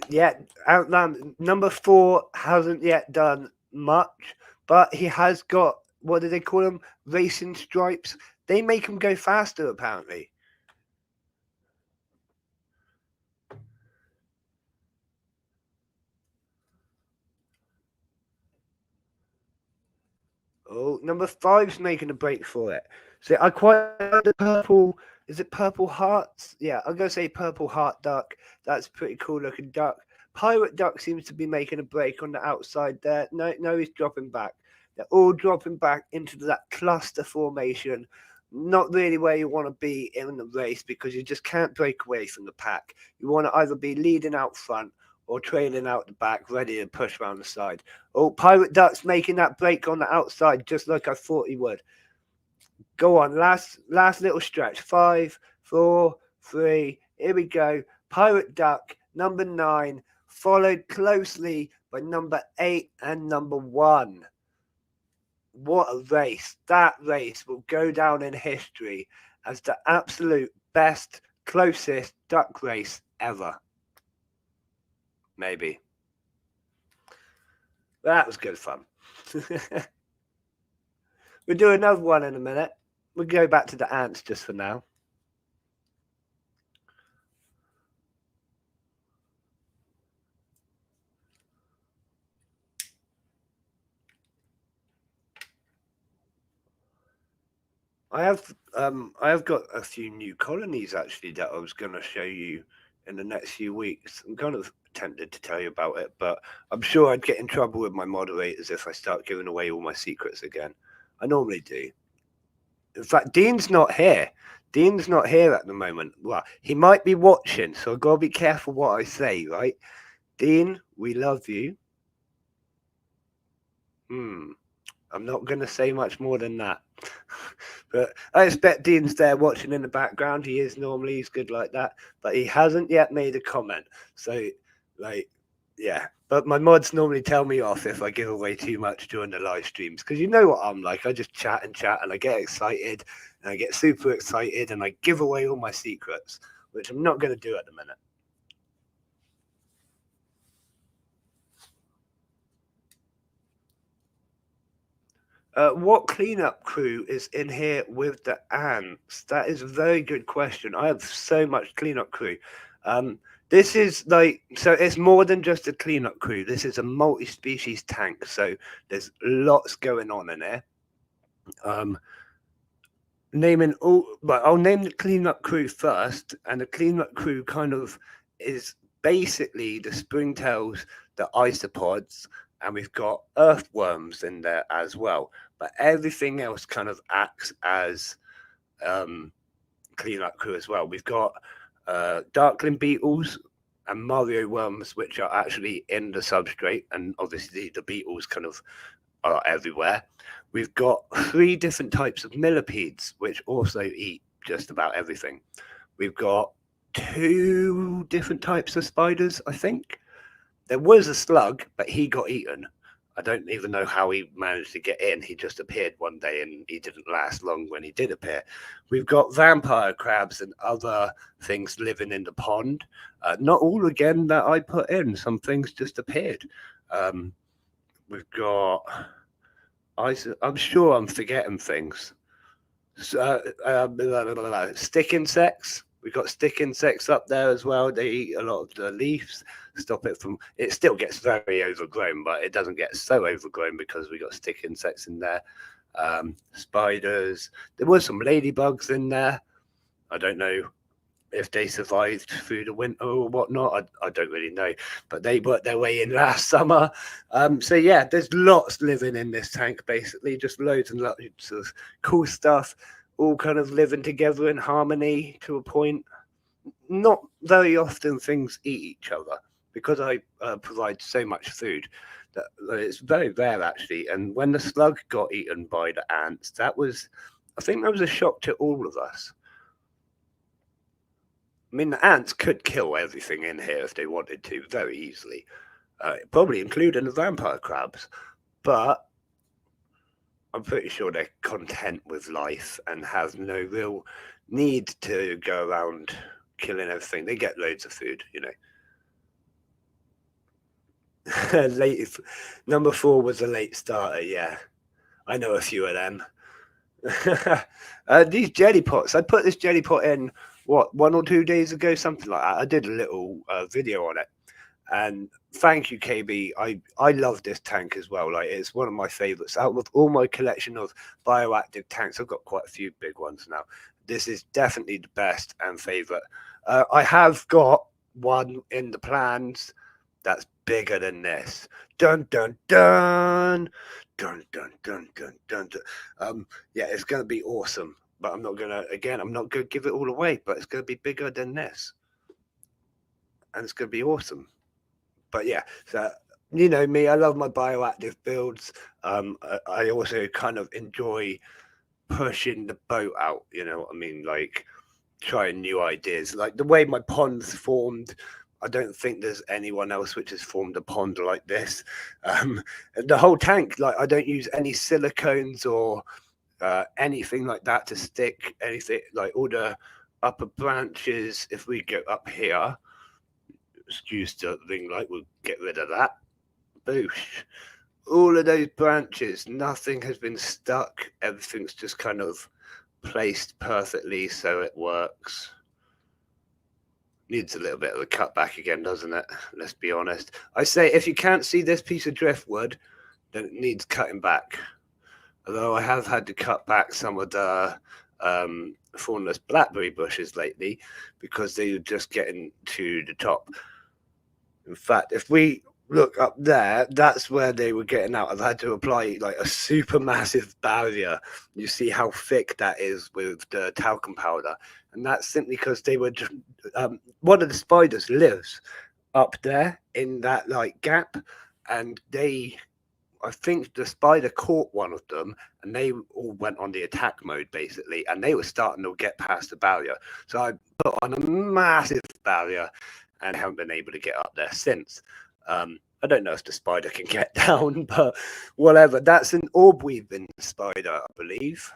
Yeah, Outland number 4 hasn't yet done much, but he has got, what do they call them? Racing stripes. They make him go faster, apparently. Oh, number 5's making a break for it. So I quite like the purple. Is it Purple Hearts? Yeah, I'm gonna say Purple Heart Duck. That's a pretty cool looking duck. Pirate Duck seems to be making a break on the outside there. No, he's dropping back. They're all dropping back into that cluster formation. Not really where you want to be in the race because you just can't break away from the pack. You want to either be leading out front or trailing out the back, ready to push around the side. Oh, Pirate Duck's making that break on the outside, just like I thought he would. Go on, last little stretch. 5, 4, 3. Here we go. Pirate Duck, number 9, followed closely by number 8 and number 1. What a race. That race will go down in history as the absolute best, closest duck race ever. Maybe. That was good fun. We'll do another one in a minute. We'll go back to the ants just for now. I have got a few new colonies actually that I was going to show you in the next few weeks. I'm kind of tempted to tell you about it, but I'm sure I'd get in trouble with my moderators if I start giving away all my secrets again. I normally do. In fact, Dean's not here. Dean's not here at the moment. Well, he might be watching, so I've got to be careful what I say, right? Dean, we love you. I'm not going to say much more than that. But I expect Dean's there watching in the background. He's good like that. But he hasn't yet made a comment. So, yeah. But my mods normally tell me off if I give away too much during the live streams. Because you know what I'm like. I just chat and I get excited. And I get super excited. And I give away all my secrets. Which I'm not going to do at the minute. What cleanup crew is in here with the ants? That is a very good question. I have so much cleanup crew. This is so it's more than just a cleanup crew. This is a multi-species tank. So there's lots going on in there. Naming all, but I'll name the cleanup crew first. And the cleanup crew kind of is basically the springtails, the isopods, and we've got earthworms in there as well. But everything else kind of acts as cleanup crew as well. We've got darkling beetles and Mario worms, which are actually in the substrate, and obviously the beetles kind of are everywhere. We've got 3 different types of millipedes, which also eat just about everything. We've got 2 different types of spiders, I think. There was a slug, but he got eaten. I don't even know how he managed to get in. He just appeared one day and he didn't last long when he did appear. We've got vampire crabs and other things living in the pond. Not all again that I put in. Some things just appeared. We've got... I'm sure I'm forgetting things. Stick insects. We've got stick insects up there as well. They eat a lot of the leaves. Stop it from... It still gets very overgrown, but it doesn't get so overgrown because we got stick insects in there. Spiders. There was some ladybugs in there. I don't know if they survived through the winter or whatnot. I don't really know, but they worked their way in last summer. So yeah, there's lots living in this tank, basically, just loads and loads of cool stuff, all kind of living together in harmony to a point. Not very often things eat each other because I provide so much food that it's very rare actually. And when the slug got eaten by the ants, I think that was a shock to all of us. I mean, the ants could kill everything in here if they wanted to, very easily, probably including the vampire crabs. But I'm pretty sure they're content with life and have no real need to go around killing everything. They get loads of food, you know. Number 4 was a late starter. Yeah, I know a few of them. These jelly pots. I put this jelly pot in 1 or 2 days ago, something like that. I did a little video on it, and thank you, KB. I love this tank as well. Like, it's one of my favorites out of all my collection of bioactive tanks. I've got quite a few big ones now. This is definitely the best and favorite. I have got one in the plans that's bigger than this. Dun dun dun. Dun, dun, dun, dun, dun, dun. Yeah, it's going to be awesome, but I'm not going to give it all away, but it's going to be bigger than this, and it's going to be awesome. But yeah, so you know me, I love my bioactive builds. I also kind of enjoy pushing the boat out, you know what I mean? Like, trying new ideas. Like, the way my pond's formed, I don't think there's anyone else which has formed a pond like this. The whole tank, like, I don't use any silicones or anything like that to stick anything. Like, all the upper branches, if we go up here, excuse the ring light, we'll get rid of that. Boosh. All of those branches, nothing has been stuck. Everything's just kind of placed perfectly so it works. Needs a little bit of a cutback again, doesn't it? Let's be honest. I say, if you can't see this piece of driftwood, then it needs cutting back. Although I have had to cut back some of the thornless blackberry bushes lately because they were just getting to the top. In fact, if we look up there, that's where they were getting out. I've had to apply like a super massive barrier. You see how thick that is with the talcum powder, and that's simply because they were just, one of the spiders lives up there in that like gap, and I think the spider caught one of them, and they all went on the attack mode basically, and they were starting to get past the barrier. So I put on a massive barrier and haven't been able to get up there since. I don't know if the spider can get down, but whatever. That's an orb weaving spider, I believe.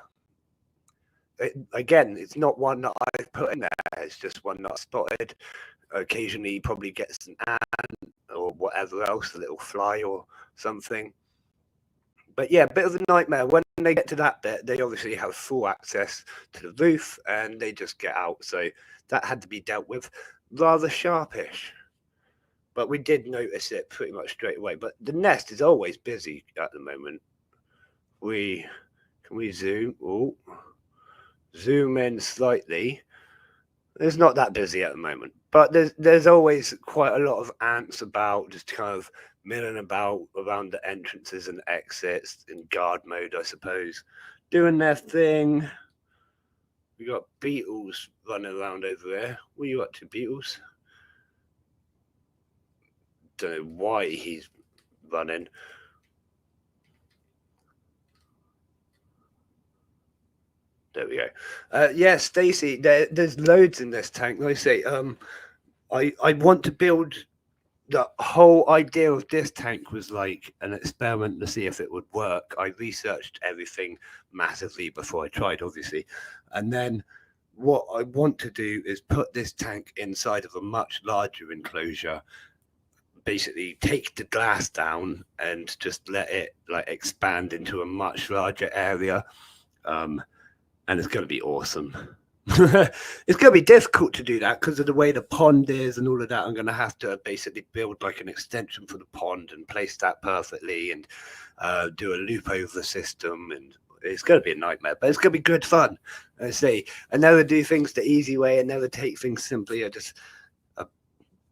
Again, it's not one that I've put in there. It's just one that I spotted. Occasionally, probably gets an ant or whatever else, a little fly or something. But yeah, a bit of a nightmare. When they get to that bit, they obviously have full access to the roof and they just get out. So that had to be dealt with rather sharpish. But we did notice it pretty much straight away. But the nest is always busy at the moment. Can we zoom? Oh, zoom in slightly. It's not that busy at the moment, but there's always quite a lot of ants about, just kind of milling about around the entrances and exits in guard mode, I suppose, doing their thing. We got beetles running around over there. What are you up to, beetles? Don't know why he's running. There we go. Yeah, Stacy, there's loads in this tank. Like I say, I want to build. The whole idea of this tank was like an experiment to see if it would work. I researched everything massively before I tried, obviously. And then what I want to do is put this tank inside of a much larger enclosure, basically take the glass down and just let it like expand into a much larger area. And it's going to be awesome. It's going to be difficult to do that because of the way the pond is and all of that. I'm going to have to basically build like an extension for the pond and place that perfectly and do a loop over the system, and it's going to be a nightmare, but it's going to be good fun. I say, I never do things the easy way. I never take things simply. I just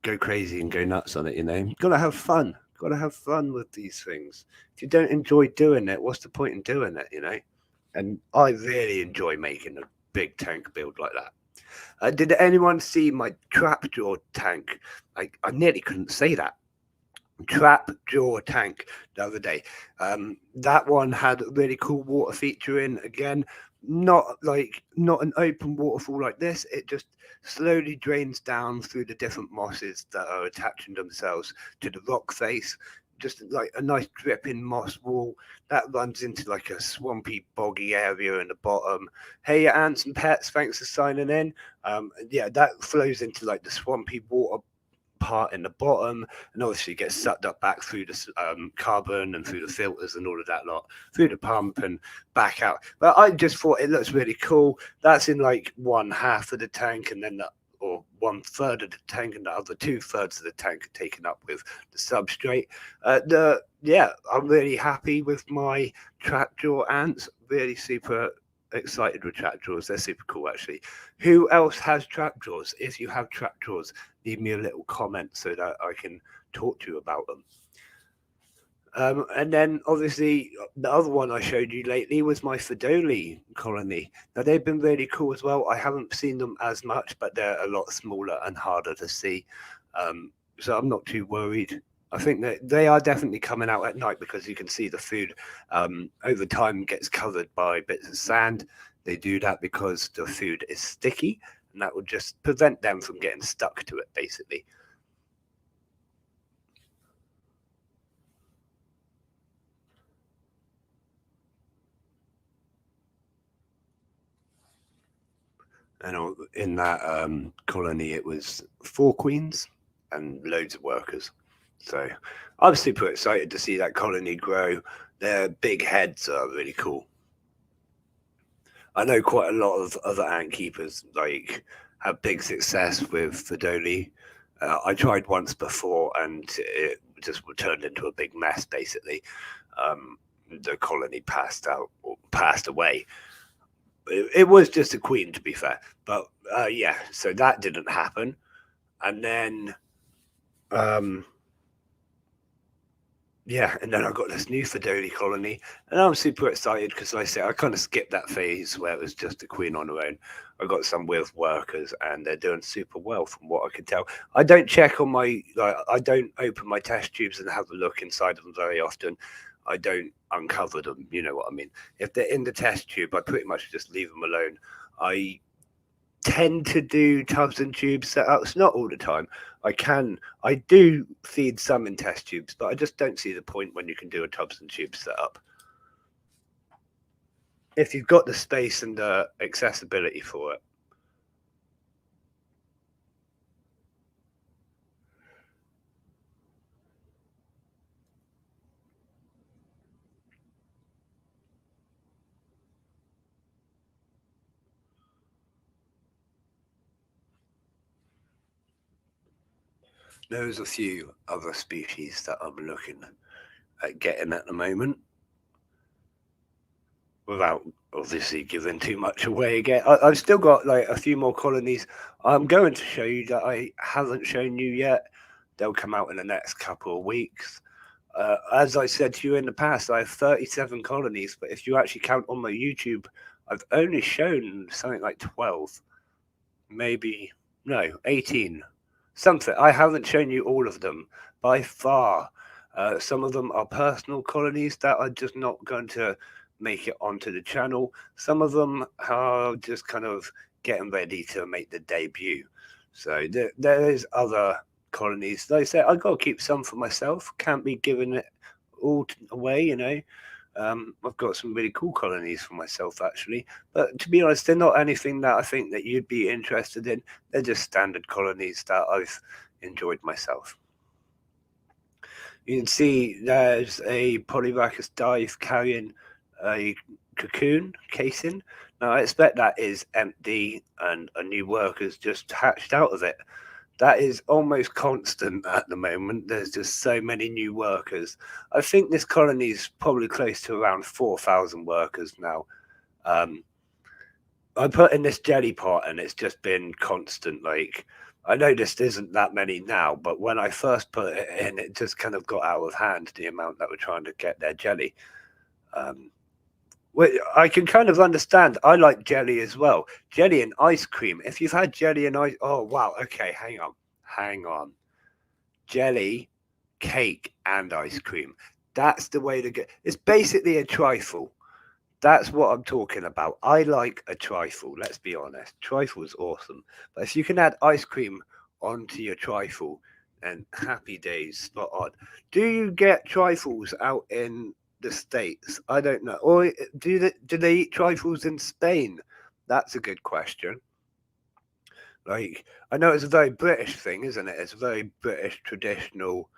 go crazy and go nuts on it. Gotta have fun. Gotta have fun with these things. If you don't enjoy doing it, what's the point in doing it? And I really enjoy making a big tank build like that. Did anyone see my Trapdoor Tank? I nearly couldn't say that. Trapdoor Tank the other day. That one had a really cool water feature in. Again, not an open waterfall like this. It just slowly drains down through the different mosses that are attaching themselves to the rock face. Just like a nice dripping moss wall that runs into like a swampy, boggy area in the bottom. Hey, ants and pets, thanks for signing in. Yeah, that flows into like the swampy water part in the bottom, and obviously gets sucked up back through the carbon and through the filters and all of that lot, through the pump and back out. But I just thought it looks really cool. That's in like one half of the tank, and then or 1/3 of the tank, and the other 2/3 of the tank are taken up with the substrate. I'm really happy with my trapdoor ants. Really super excited with trapdoors. They're super cool, actually. Who else has trapdoors? If you have trapdoors, leave me a little comment so that I can talk to you about them. And then obviously the other one I showed you lately was my Fidoli Colony. Now they've been really cool as well. I haven't seen them as much, but they're a lot smaller and harder to see. So I'm not too worried. I think that they are definitely coming out at night because you can see the food over time gets covered by bits of sand. They do that because the food is sticky, and that would just prevent them from getting stuck to it, basically. And in that colony, it was 4 queens and loads of workers. So I'm super excited to see that colony grow. Their big heads are really cool. I know quite a lot of other ant keepers have big success with Fidoli. I tried once before, and it just turned into a big mess. Basically, the colony passed away. It was just a queen, to be fair, but yeah. So that didn't happen, and then and then I got this new Fidoli Colony, and I'm super excited because like I say I kind of skipped that phase where it was just a queen on her own. I got some with workers, and they're doing super well from what I can tell. I don't check on I don't open my test tubes and have a look inside of them very often. I don't uncover them, you know what I mean? If they're in the test tube, I pretty much just leave them alone. I tend to do tubs and tube setups, not all the time. I do feed some in test tubes, but I just don't see the point when you can do a tubs and tubes setup. If you've got the space and the accessibility for it. There's a few other species that I'm looking at getting at the moment, without obviously giving too much away again. I've still got like a few more colonies I'm going to show you that I haven't shown you yet. They'll come out in the next couple of weeks. As I said to you in the past, I have 37 colonies, but if you actually count on my YouTube, I've only shown something like 12, maybe, no, 18, something. I haven't shown you all of them by far. Some of them are personal colonies that are just not going to make it onto the channel. Some of them are just kind of getting ready to make the debut. So there is other colonies. Like I said, I got to keep some for myself. Can't be giving it all away, you know. I've got some really cool colonies for myself, actually. But to be honest, they're not anything that I think that you'd be interested in. They're just standard colonies that I've enjoyed myself. You can see there's a Polyrhacus dive carrying a cocoon casing. Now I expect that is empty and a new worker's just hatched out of it. That is almost constant at the moment. There's just so many new workers. I think this colony is probably close to around 4,000 workers now. I put in this jelly pot and it's just been constant. Like, I know this isn't that many now, but when I first put it in, it just kind of got out of hand, the amount that were trying to get their jelly. I can kind of understand. I like jelly as well. Jelly and ice cream. If you've had jelly and ice, oh wow. Okay, hang on. Jelly, cake, and ice cream. That's the way to get. It's basically a trifle. That's what I'm talking about. I like a trifle. Let's be honest. Trifle's awesome. But if you can add ice cream onto your trifle, then happy days, spot on. Do you get trifles out in the States? I don't know. Or do they eat trifles in Spain? That's a good question. Like, I know it's a very British thing, isn't it? It's a very British traditional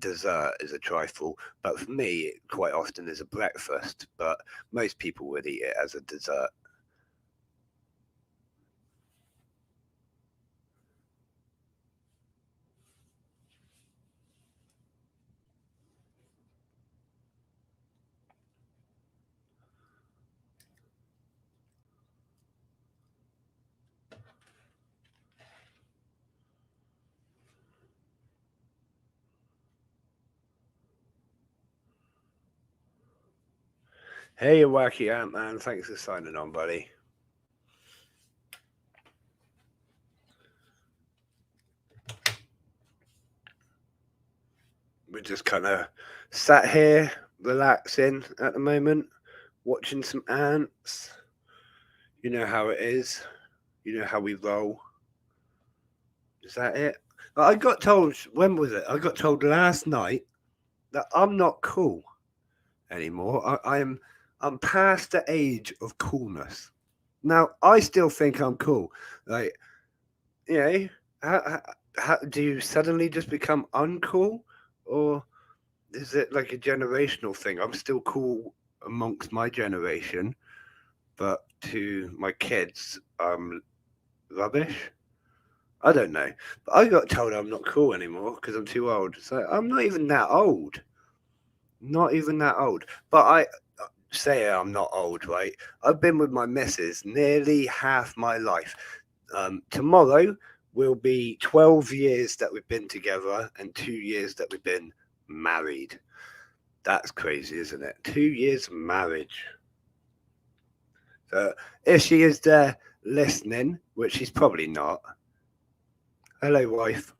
dessert is a trifle, but for me, it quite often is a breakfast. But most people would eat it as a dessert. Hey, you wacky ant man! Thanks for signing on, buddy. We're just kind of sat here relaxing at the moment, watching some ants. You know how it is. You know how we roll. Is that it? I got told, when was it? I got told last night that I'm not cool anymore. I'm past the age of coolness. Now I still think I'm cool. Like, you know, how do you suddenly just become uncool, or is it like a generational thing? I'm still cool amongst my generation, but to my kids, rubbish. I don't know. But I got told I'm not cool anymore because I'm too old. So I'm not even that old. Not even that old. But I say I'm not old, right? I've been with my missus nearly half my life. Tomorrow will be 12 years that we've been together and 2 years that we've been married. That's crazy, isn't it? 2 years of marriage. So if she is there listening, which she's probably not. Hello, wife.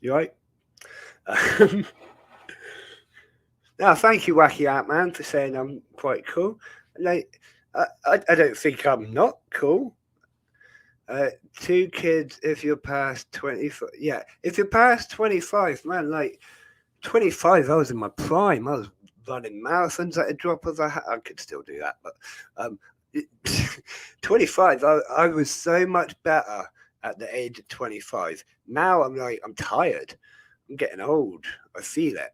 You right? Now, thank you, Wacky Ant Man, for saying I'm quite cool. Like, I don't think I'm not cool. 2 kids if you're past 25. Yeah, if you're past 25, man, like 25, I was in my prime. I was running marathons at a drop of a hat. I could still do that, but 25, I was so much better at the age of 25. Now I'm tired. I'm getting old. I feel it.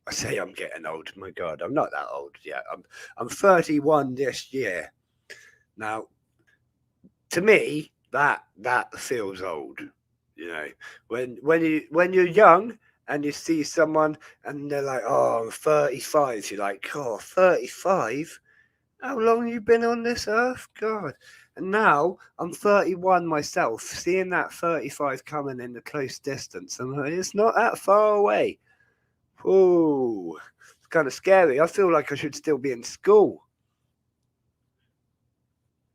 I say I'm getting old. My God, I'm not that old yet. I'm 31 this year. Now, to me, that feels old. You know, when you're young and you see someone and they're like, "Oh, I'm 35," you're like, "Oh, 35? How long you been on this earth? God." And now I'm 31 myself, seeing that 35 coming in the close distance, and it's not that far away. Oh, it's kind of scary. I feel like I should still be in school.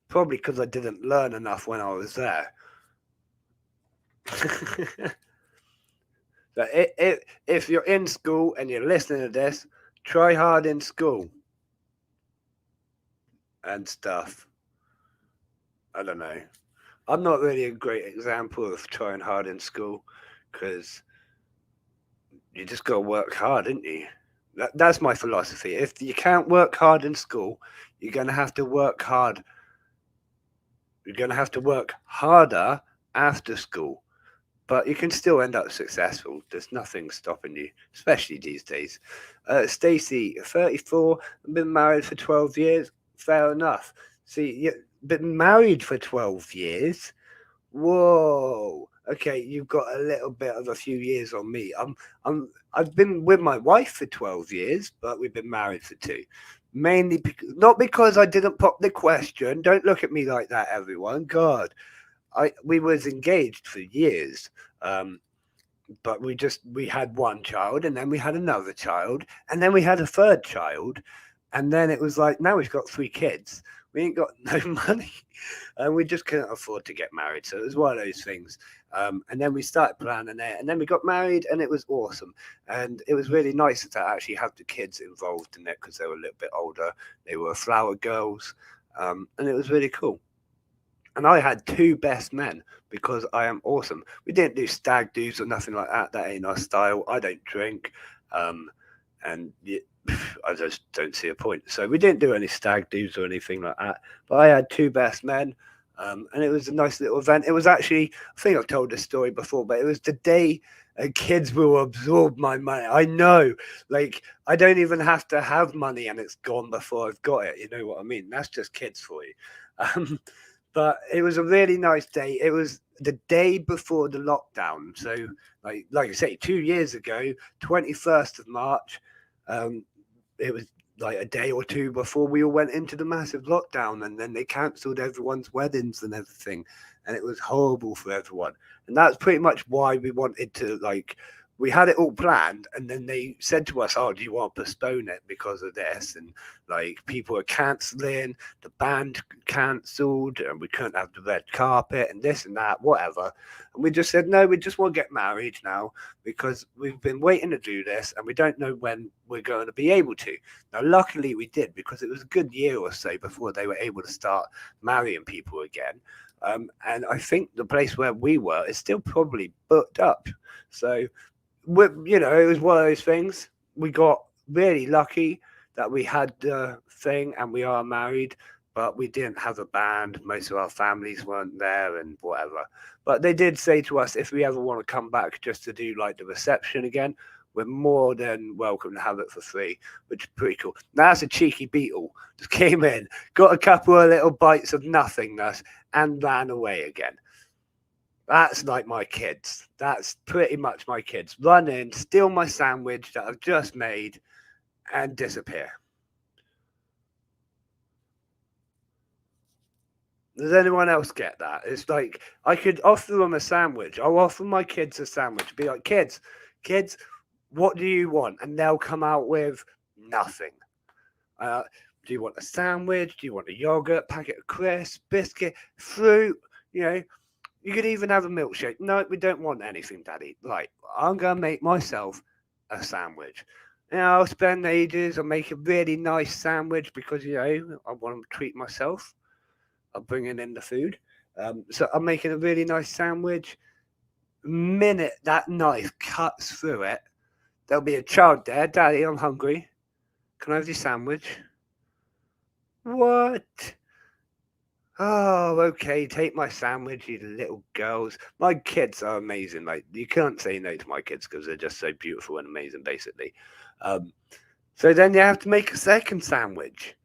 Probably because I didn't learn enough when I was there. So if you're in school and you're listening to this, try hard in school and stuff. I don't know. I'm not really a great example of trying hard in school because you just got to work hard, didn't you? That's my philosophy. If you can't work hard in school, you're going to have to work hard. You're going to have to work harder after school, but you can still end up successful. There's nothing stopping you, especially these days. Stacey, 34, been married for 12 years. Fair enough. See, you've been married for 12 years. Whoa. Okay, you've got a little bit of a few years on me. I've been with my wife for 12 years, but we've been married for 2. Mainly not because I didn't pop the question. Don't look at me like that, everyone. God, we was engaged for years. Um, but we had one child, and then we had another child, and then we had a third child, and then it was like, now we've got 3 kids. We ain't got no money, and we just couldn't afford to get married. So it was one of those things. And then we started planning it, and then we got married, and it was awesome. And it was really nice to actually have the kids involved in it because they were a little bit older. They were flower girls, and it was really cool. And I had 2 best men because I am awesome. We didn't do stag do's or nothing like that. That ain't our style. I don't drink, and I just don't see a point. So we didn't do any stag do's or anything like that. But I had 2 best men, and it was a nice little event. It was actually, I think I've told this story before, but it was the day kids will absorb my money. I know, like, I don't even have to have money and it's gone before I've got it. You know what I mean? That's just kids for you. Um, but it was a really nice day. It was the day before the lockdown. So, like I say, 2 years ago, 21st of March, um, it was like a day or 2 before we all went into the massive lockdown, and then they cancelled everyone's weddings and everything, and it was horrible for everyone. And that's pretty much why we wanted to, like, we had it all planned, and then they said to us, "Oh, do you want to postpone it because of this?" And like, people are cancelling, the band cancelled, and we couldn't have the red carpet and this and that, whatever. And we just said, no, we just want to get married now because we've been waiting to do this, and we don't know when we're going to be able to. Now, luckily, we did, because it was a good year or so before they were able to start marrying people again. And I think the place where we were is still probably booked up. So, it was one of those things. We got really lucky that we had the thing and we are married, but we didn't have a band. Most of our families weren't there and whatever. But they did say to us, if we ever want to come back just to do like the reception again, we're more than welcome to have it for free, which is pretty cool. Now, that's a cheeky beetle. Just came in, got a couple of little bites of nothingness, and ran away again. That's like my kids. That's pretty much my kids. Run in, steal my sandwich that I've just made, and disappear. Does anyone else get that? It's like, I could offer them a sandwich. I'll offer my kids a sandwich. Be like, kids, what do you want? And they'll come out with nothing. Do you want a sandwich? Do you want a yogurt, packet of crisps, biscuit, fruit? You know, you could even have a milkshake. No, we don't want anything, Daddy. Right, I'm going to make myself a sandwich. I'll spend ages. I'll make a really nice sandwich because, I want to treat myself. I'm bringing in the food. So I'm making a really nice sandwich. Minute that knife cuts through it, there'll be a child there. Daddy, I'm hungry. Can I have your sandwich? What? Oh, okay. Take my sandwich, you little girls. My kids are amazing. Like, you can't say no to my kids because they're just so beautiful and amazing, basically. Um, so then you have to make a second sandwich,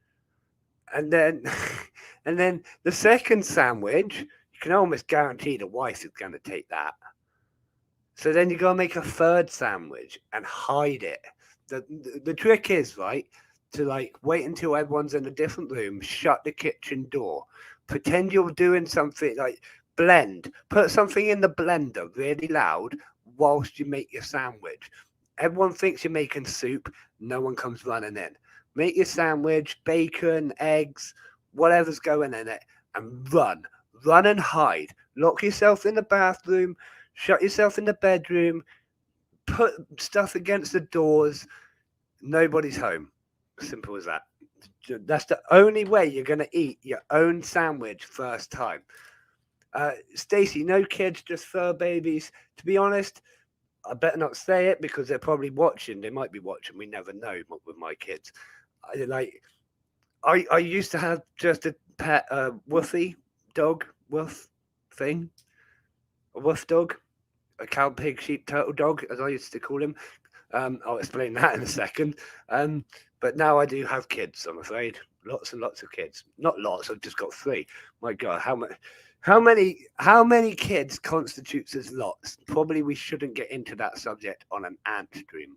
and then, and then the second sandwich, you can almost guarantee the wife is going to take that. So then you got to make a third sandwich and hide it. The trick is, right, to like wait until everyone's in a different room, shut the kitchen door, pretend you're doing something like blend, put something in the blender really loud whilst you make your sandwich. Everyone thinks you're making soup, no one comes running in. Make your sandwich, bacon, eggs, whatever's going in it, and run and hide. Lock yourself in the bathroom, shut yourself in the bedroom, put stuff against the doors. Nobody's home. Simple as that. That's the only way you're going to eat your own sandwich first time. Stacey, no kids, just fur babies. To be honest, I better not say it because they're probably watching. They might be watching. We never know with my kids. I used to have just a pet woofy dog, woof thing, a woof dog, a cow, pig, sheep, turtle dog, as I used to call him. I'll explain that in a second. But now I do have kids, I'm afraid. Lots and lots of kids. Not lots, I've just got 3. My God, how much? How many kids constitutes as lots? Probably we shouldn't get into that subject on an ant stream.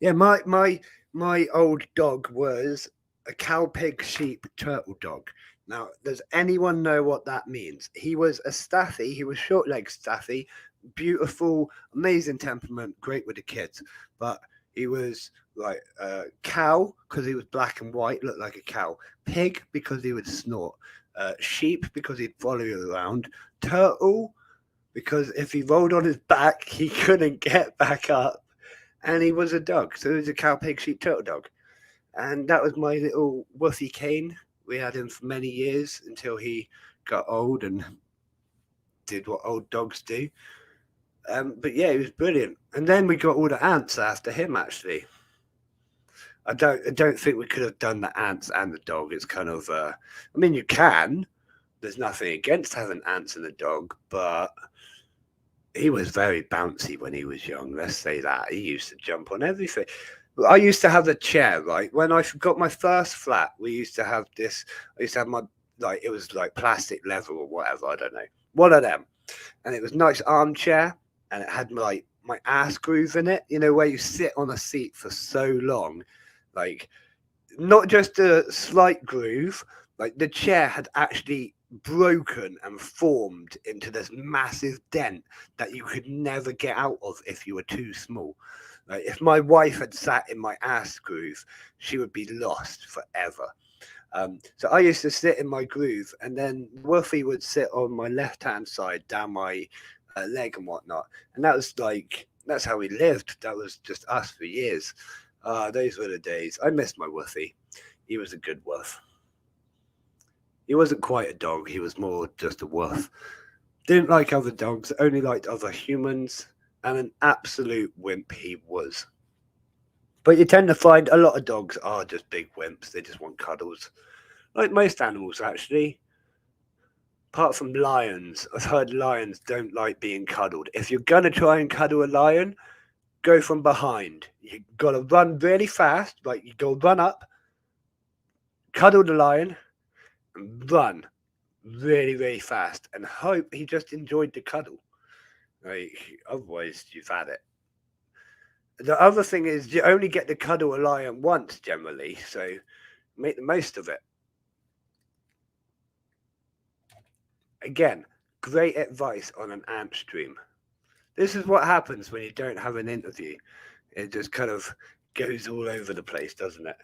Yeah, my old dog was a cow, pig, sheep, turtle dog. Now, does anyone know what that means? He was a staffy. He was short-legged staffy, beautiful, amazing temperament, great with the kids. But he was like a cow because he was black and white, looked like a cow. Pig because he would snort. Sheep because he'd follow you around. Turtle because if he rolled on his back, he couldn't get back up. And he was a dog, so he was a cow, pig, sheep, turtle dog. And that was my little Wussy Kane. We had him for many years until he got old and did what old dogs do. But yeah, he was brilliant. And then we got all the ants after him. Actually, I don't think we could have done the ants and the dog. It's kind of, I mean, you can. There's nothing against having ants and a dog, but he was very bouncy when he was young. Let's say that he used to jump on everything. I used to have a chair, right? When I got my first flat, we used to have this. I used to have my, like, it was like plastic leather or whatever. I don't know. One of them. And it was a nice armchair. And it had like my ass groove in it. You know, where you sit on a seat for so long. Like, not just a slight groove. Like, the chair had actually broken and formed into this massive dent that you could never get out of if you were too small. Like, if my wife had sat in my ass groove, she would be lost forever. So I used to sit in my groove, and then Wolfie would sit on my left-hand side down my leg and whatnot. And that was like, that's how we lived. That was just us for years. Those were the days. I missed my Wolfie. He was a good wolf. He wasn't quite a dog. He was more just a wolf. Didn't like other dogs, only liked other humans, and an absolute wimp he was. But you tend to find a lot of dogs are just big wimps. They just want cuddles. Like most animals, actually. Apart from lions. I've heard lions don't like being cuddled. If you're going to try and cuddle a lion, go from behind. You got to run really fast. Like, you go run up, cuddle the lion, and run really, really fast. And hope he just enjoyed the cuddle. Like, otherwise, you've had it. The other thing is, you only get to cuddle a lion once generally, so make the most of it. Again, great advice on an ant stream. This is what happens when you don't have an interview. It just kind of goes all over the place, doesn't it?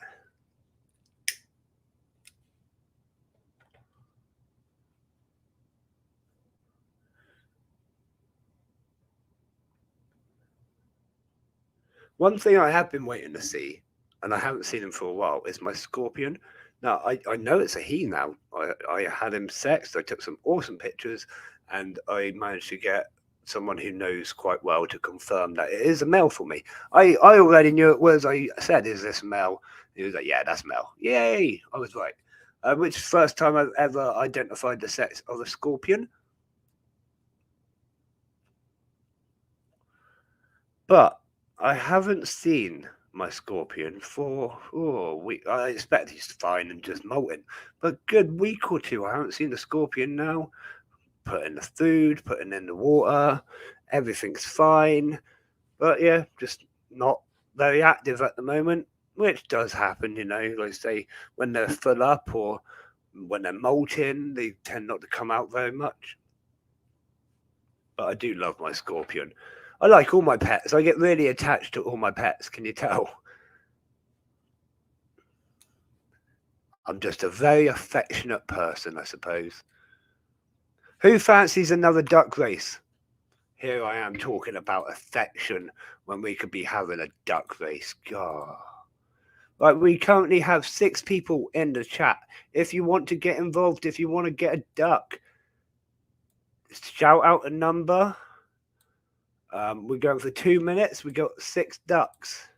One thing I have been waiting to see, and I haven't seen him for a while, is my scorpion. Now, I know it's a he now. I had him sexed. I took some awesome pictures, and I managed to get someone who knows quite well to confirm that it is a male for me. I already knew it was. I said, "Is this male?" He was like, "Yeah, that's male." Yay! I was right. Which is the first time I've ever identified the sex of a scorpion. But I haven't seen my scorpion for a week. I expect he's fine and just molting. But good week or two, I haven't seen the scorpion now. Putting the food, putting in the water, everything's fine. But yeah, just not very active at the moment, which does happen, you know. Like, say, when they're full up or when they're molting, they tend not to come out very much. But I do love my scorpion. I like all my pets. I get really attached to all my pets. Can you tell? I'm just a very affectionate person, I suppose. Who fancies another duck race? Here I am talking about affection when we could be having a duck race. God. Right, we currently have 6 people in the chat. If you want to get involved, if you want to get a duck, shout out a number. We're going for 2 minutes. We got 6 ducks.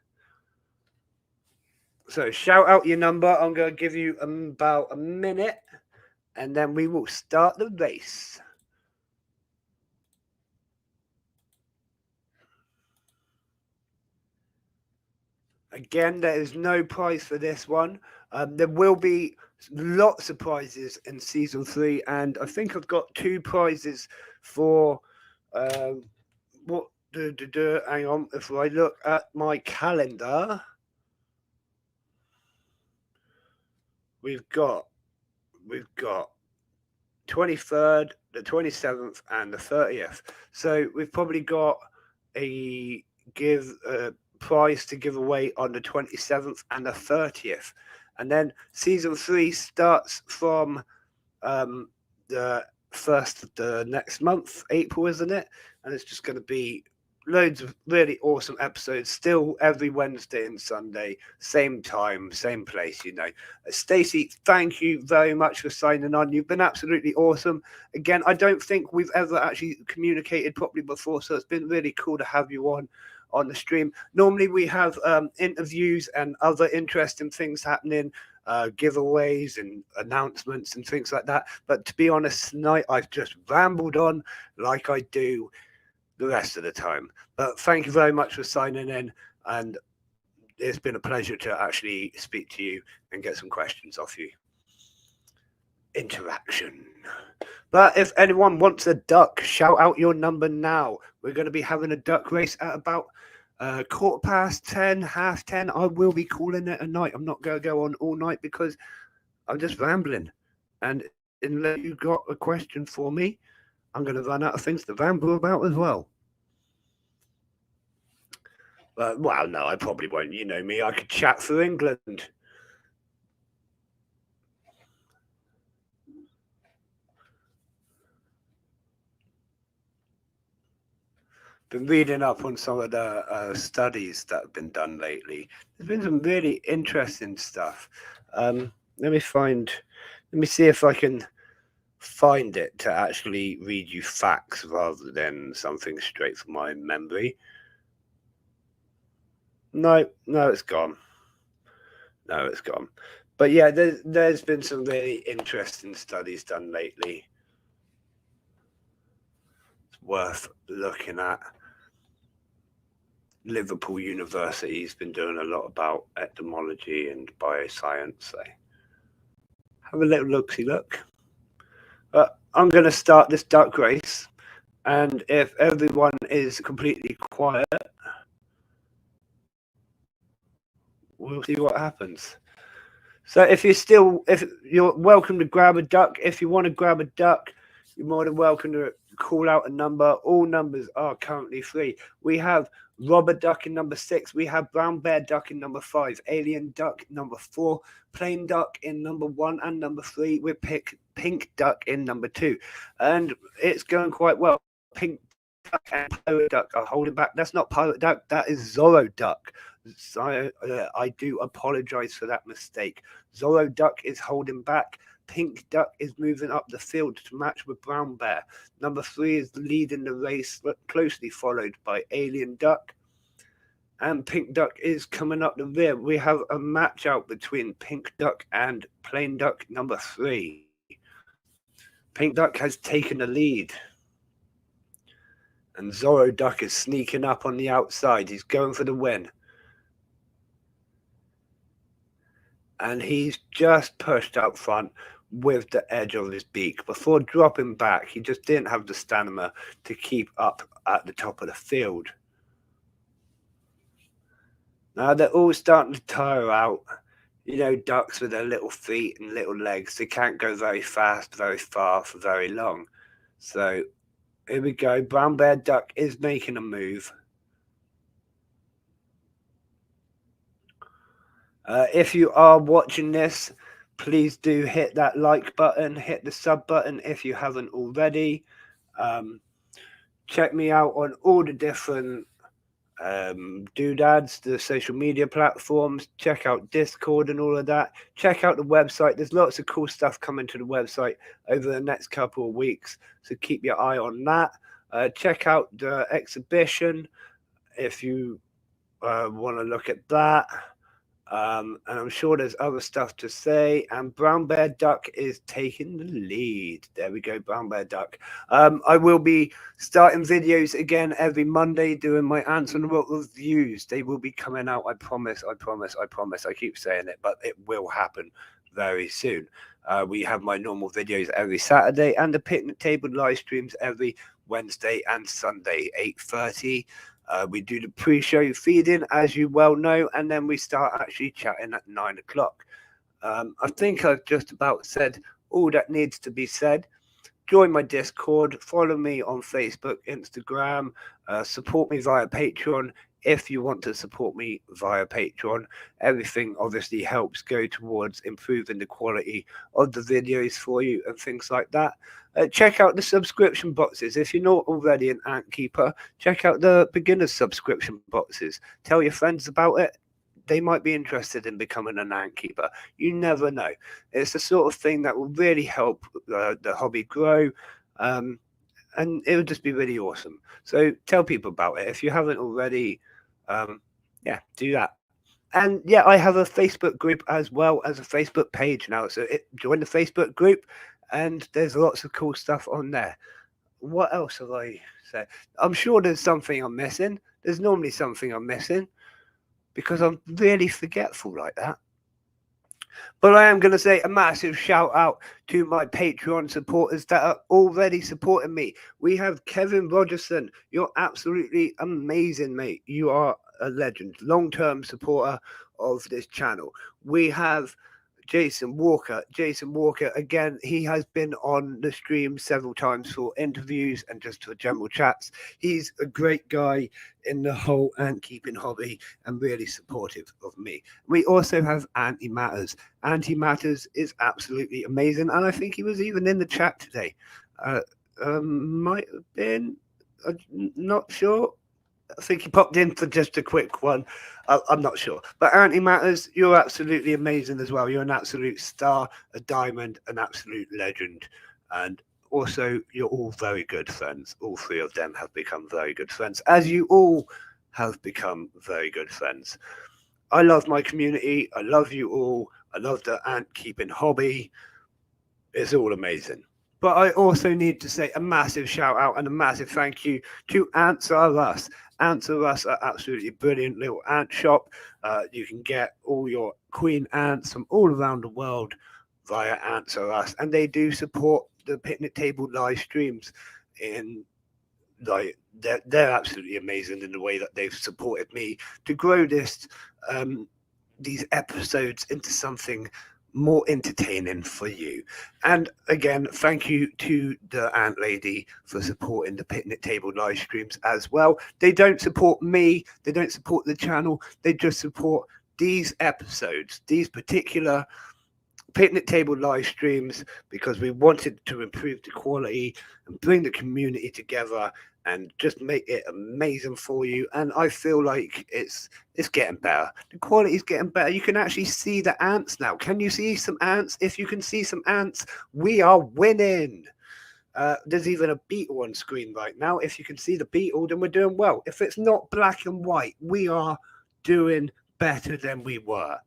So shout out your number. I'm going to give you about a minute, and then we will start the race. Again, there is no prize for this one. There will be lots of prizes in season 3, and I think I've got 2 prizes for what hang on, if I look at my calendar, we've got 23rd, the 27th, and the 30th. So we've probably got a prize to give away on the 27th and the 30th. And then season 3 starts from the 1st of the next month, April, isn't it? And it's just going to be loads of really awesome episodes, still every Wednesday and Sunday, same time, same place, you know. Stacey, thank you very much for signing on. You've been absolutely awesome. Again, I don't think we've ever actually communicated properly before, so it's been really cool to have you on the stream. Normally we have interviews and other interesting things happening, giveaways and announcements and things like that. But to be honest, tonight I've just rambled on like I do the rest of the time. But thank you very much for signing in, and it's been a pleasure to actually speak to you and get some questions off you. Interaction. But if anyone wants a duck, shout out your number now. We're going to be having a duck race at about 10:15, 10:30. I will be calling it a night. I'm not going to go on all night because I'm just rambling. And unless you got a question for me, I'm going to run out of things to ramble about as well. Well, no, I probably won't. You know me. I could chat for England. Been reading up on some of the studies that have been done lately. There's been some really interesting stuff. Let me see if I can find it to actually read you facts rather than something straight from my memory. No, it's gone. No, it's gone. But yeah, there's been some really interesting studies done lately. It's worth looking at. Liverpool University's been doing a lot about etymology and bioscience. So have a little look. But I'm going to start this duck race, and if everyone is completely quiet, we'll see what happens. So if you're welcome to grab a duck. If you want to grab a duck, you're more than welcome to call out a number. All numbers are currently free. We have Robber Duck in number 6. We have Brown Bear Duck in number 5. Alien Duck number 4. Plain Duck in number 1 and number 3. We pick Pink Duck in number 2. And it's going quite well. Pink Duck and Pirate Duck are holding back. That's not Pirate Duck. That is Zorro Duck. So, I do apologize for that mistake. Zorro Duck is holding back. Pink Duck is moving up the field to match with Brown Bear. Number 3 is leading the race, closely followed by Alien Duck. And Pink Duck is coming up the rear. We have a match out between Pink Duck and Plain Duck number 3. Pink Duck has taken the lead. And Zorro Duck is sneaking up on the outside. He's going for the win. And he's just pushed up front with the edge of his beak. Before dropping back, he just didn't have the stamina to keep up at the top of the field. Now they're all starting to tire out. You know, ducks with their little feet and little legs, they can't go very fast, very far for very long. So here we go. Brown Bear Duck is making a move. If you are watching this, please do hit that like button, hit the sub button if you haven't already. Check me out on all the different doodads, the social media platforms. Check out Discord and all of that. Check out the website. There's lots of cool stuff coming to the website over the next couple of weeks, so keep your eye on that. Check out the exhibition if you want to look at that. And I'm sure there's other stuff to say. And Brown Bear Duck is taking the lead. There we go, Brown Bear Duck. I will be starting videos again every Monday doing my answerable reviews. They will be coming out, I promise. I keep saying it, but it will happen. very soon. We have my normal videos every Saturday and the picnic table live streams every Wednesday and Sunday, 8:30. We do the pre-show feeding, as you well know, and then we start actually chatting at 9 o'clock. I think I've just about said all that needs to be said. Join my Discord, follow me on Facebook, Instagram, support me via Patreon if you want to support me via Patreon. Everything obviously helps go towards improving the quality of the videos for you and things like that. Check out the subscription boxes. If you're not already an ant keeper, check out the beginner's subscription boxes. Tell your friends about it. They might be interested in becoming an ant keeper. You never know. It's the sort of thing that will really help the hobby grow, and it would just be really awesome. So tell people about it if you haven't already. Do that. And yeah, I have a Facebook group as well as a Facebook page now. So join the Facebook group, and there's lots of cool stuff on there. What else have I said? I'm sure there's something I'm missing. There's normally something I'm missing, because I'm really forgetful like that. But I am going to say a massive shout out to my Patreon supporters that are already supporting me. We have Kevin Rogerson. You're absolutely amazing, mate. You are a legend, long-term supporter of this channel. We have Jason Walker. Jason Walker, again, he has been on the stream several times for interviews and just for general chats. He's a great guy in the whole ant keeping hobby and really supportive of me. We also have Anti Matters. Anti Matters is absolutely amazing, and I think he was even in the chat today. Might have been, not sure. I think he popped in for just a quick one. I'm not sure. But Anti Matters, you're absolutely amazing as well. You're an absolute star, a diamond, an absolute legend. And also, you're all very good friends. All three of them have become very good friends, as you all have become very good friends. I love my community. I love you all. I love the ant keeping hobby. It's all amazing. But I also need to say a massive shout out and a massive thank you to Ants R Us. Ants R Us are absolutely brilliant little ant shop. You can get all your queen ants from all around the world via Ants R Us, and they do support the picnic table live streams. In like they're absolutely amazing in the way that they've supported me to grow these episodes into something more entertaining for you. And again, thank you to the Ant Lady for supporting the picnic table live streams as well. They don't support me, they don't support the channel, they just support these episodes, these particular picnic table live streams, because we wanted to improve the quality and bring the community together and just make it amazing for you. And I feel like it's getting better. The quality is getting better. You can actually see the ants now. Can you see some ants? If you can see some ants, we are winning. There's even a beetle on screen right now. If you can see the beetle, then we're doing well. If it's not black and white, we are doing better than we were.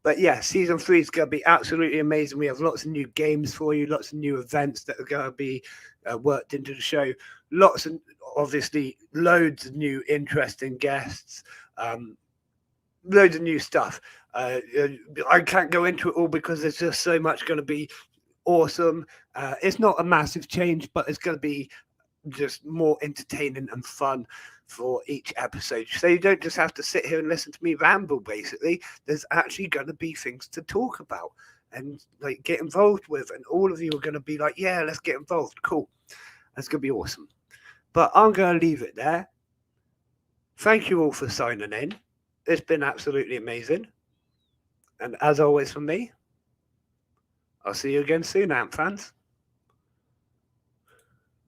But yeah, season 3 is going to be absolutely amazing. We have lots of new games for you, lots of new events that are going to be worked into the show. Lots of, obviously, loads of new interesting guests, loads of new stuff. I can't go into it all because there's just so much going to be awesome. It's not a massive change, but it's going to be just more entertaining and fun for each episode. So you don't just have to sit here and listen to me ramble, basically. There's actually going to be things to talk about and like get involved with, and all of you are going to be like, yeah, let's get involved. Cool. That's going to be awesome. But I'm going to leave it there. Thank you all for signing in. It's been absolutely amazing. And as always from me, I'll see you again soon, Ant fans.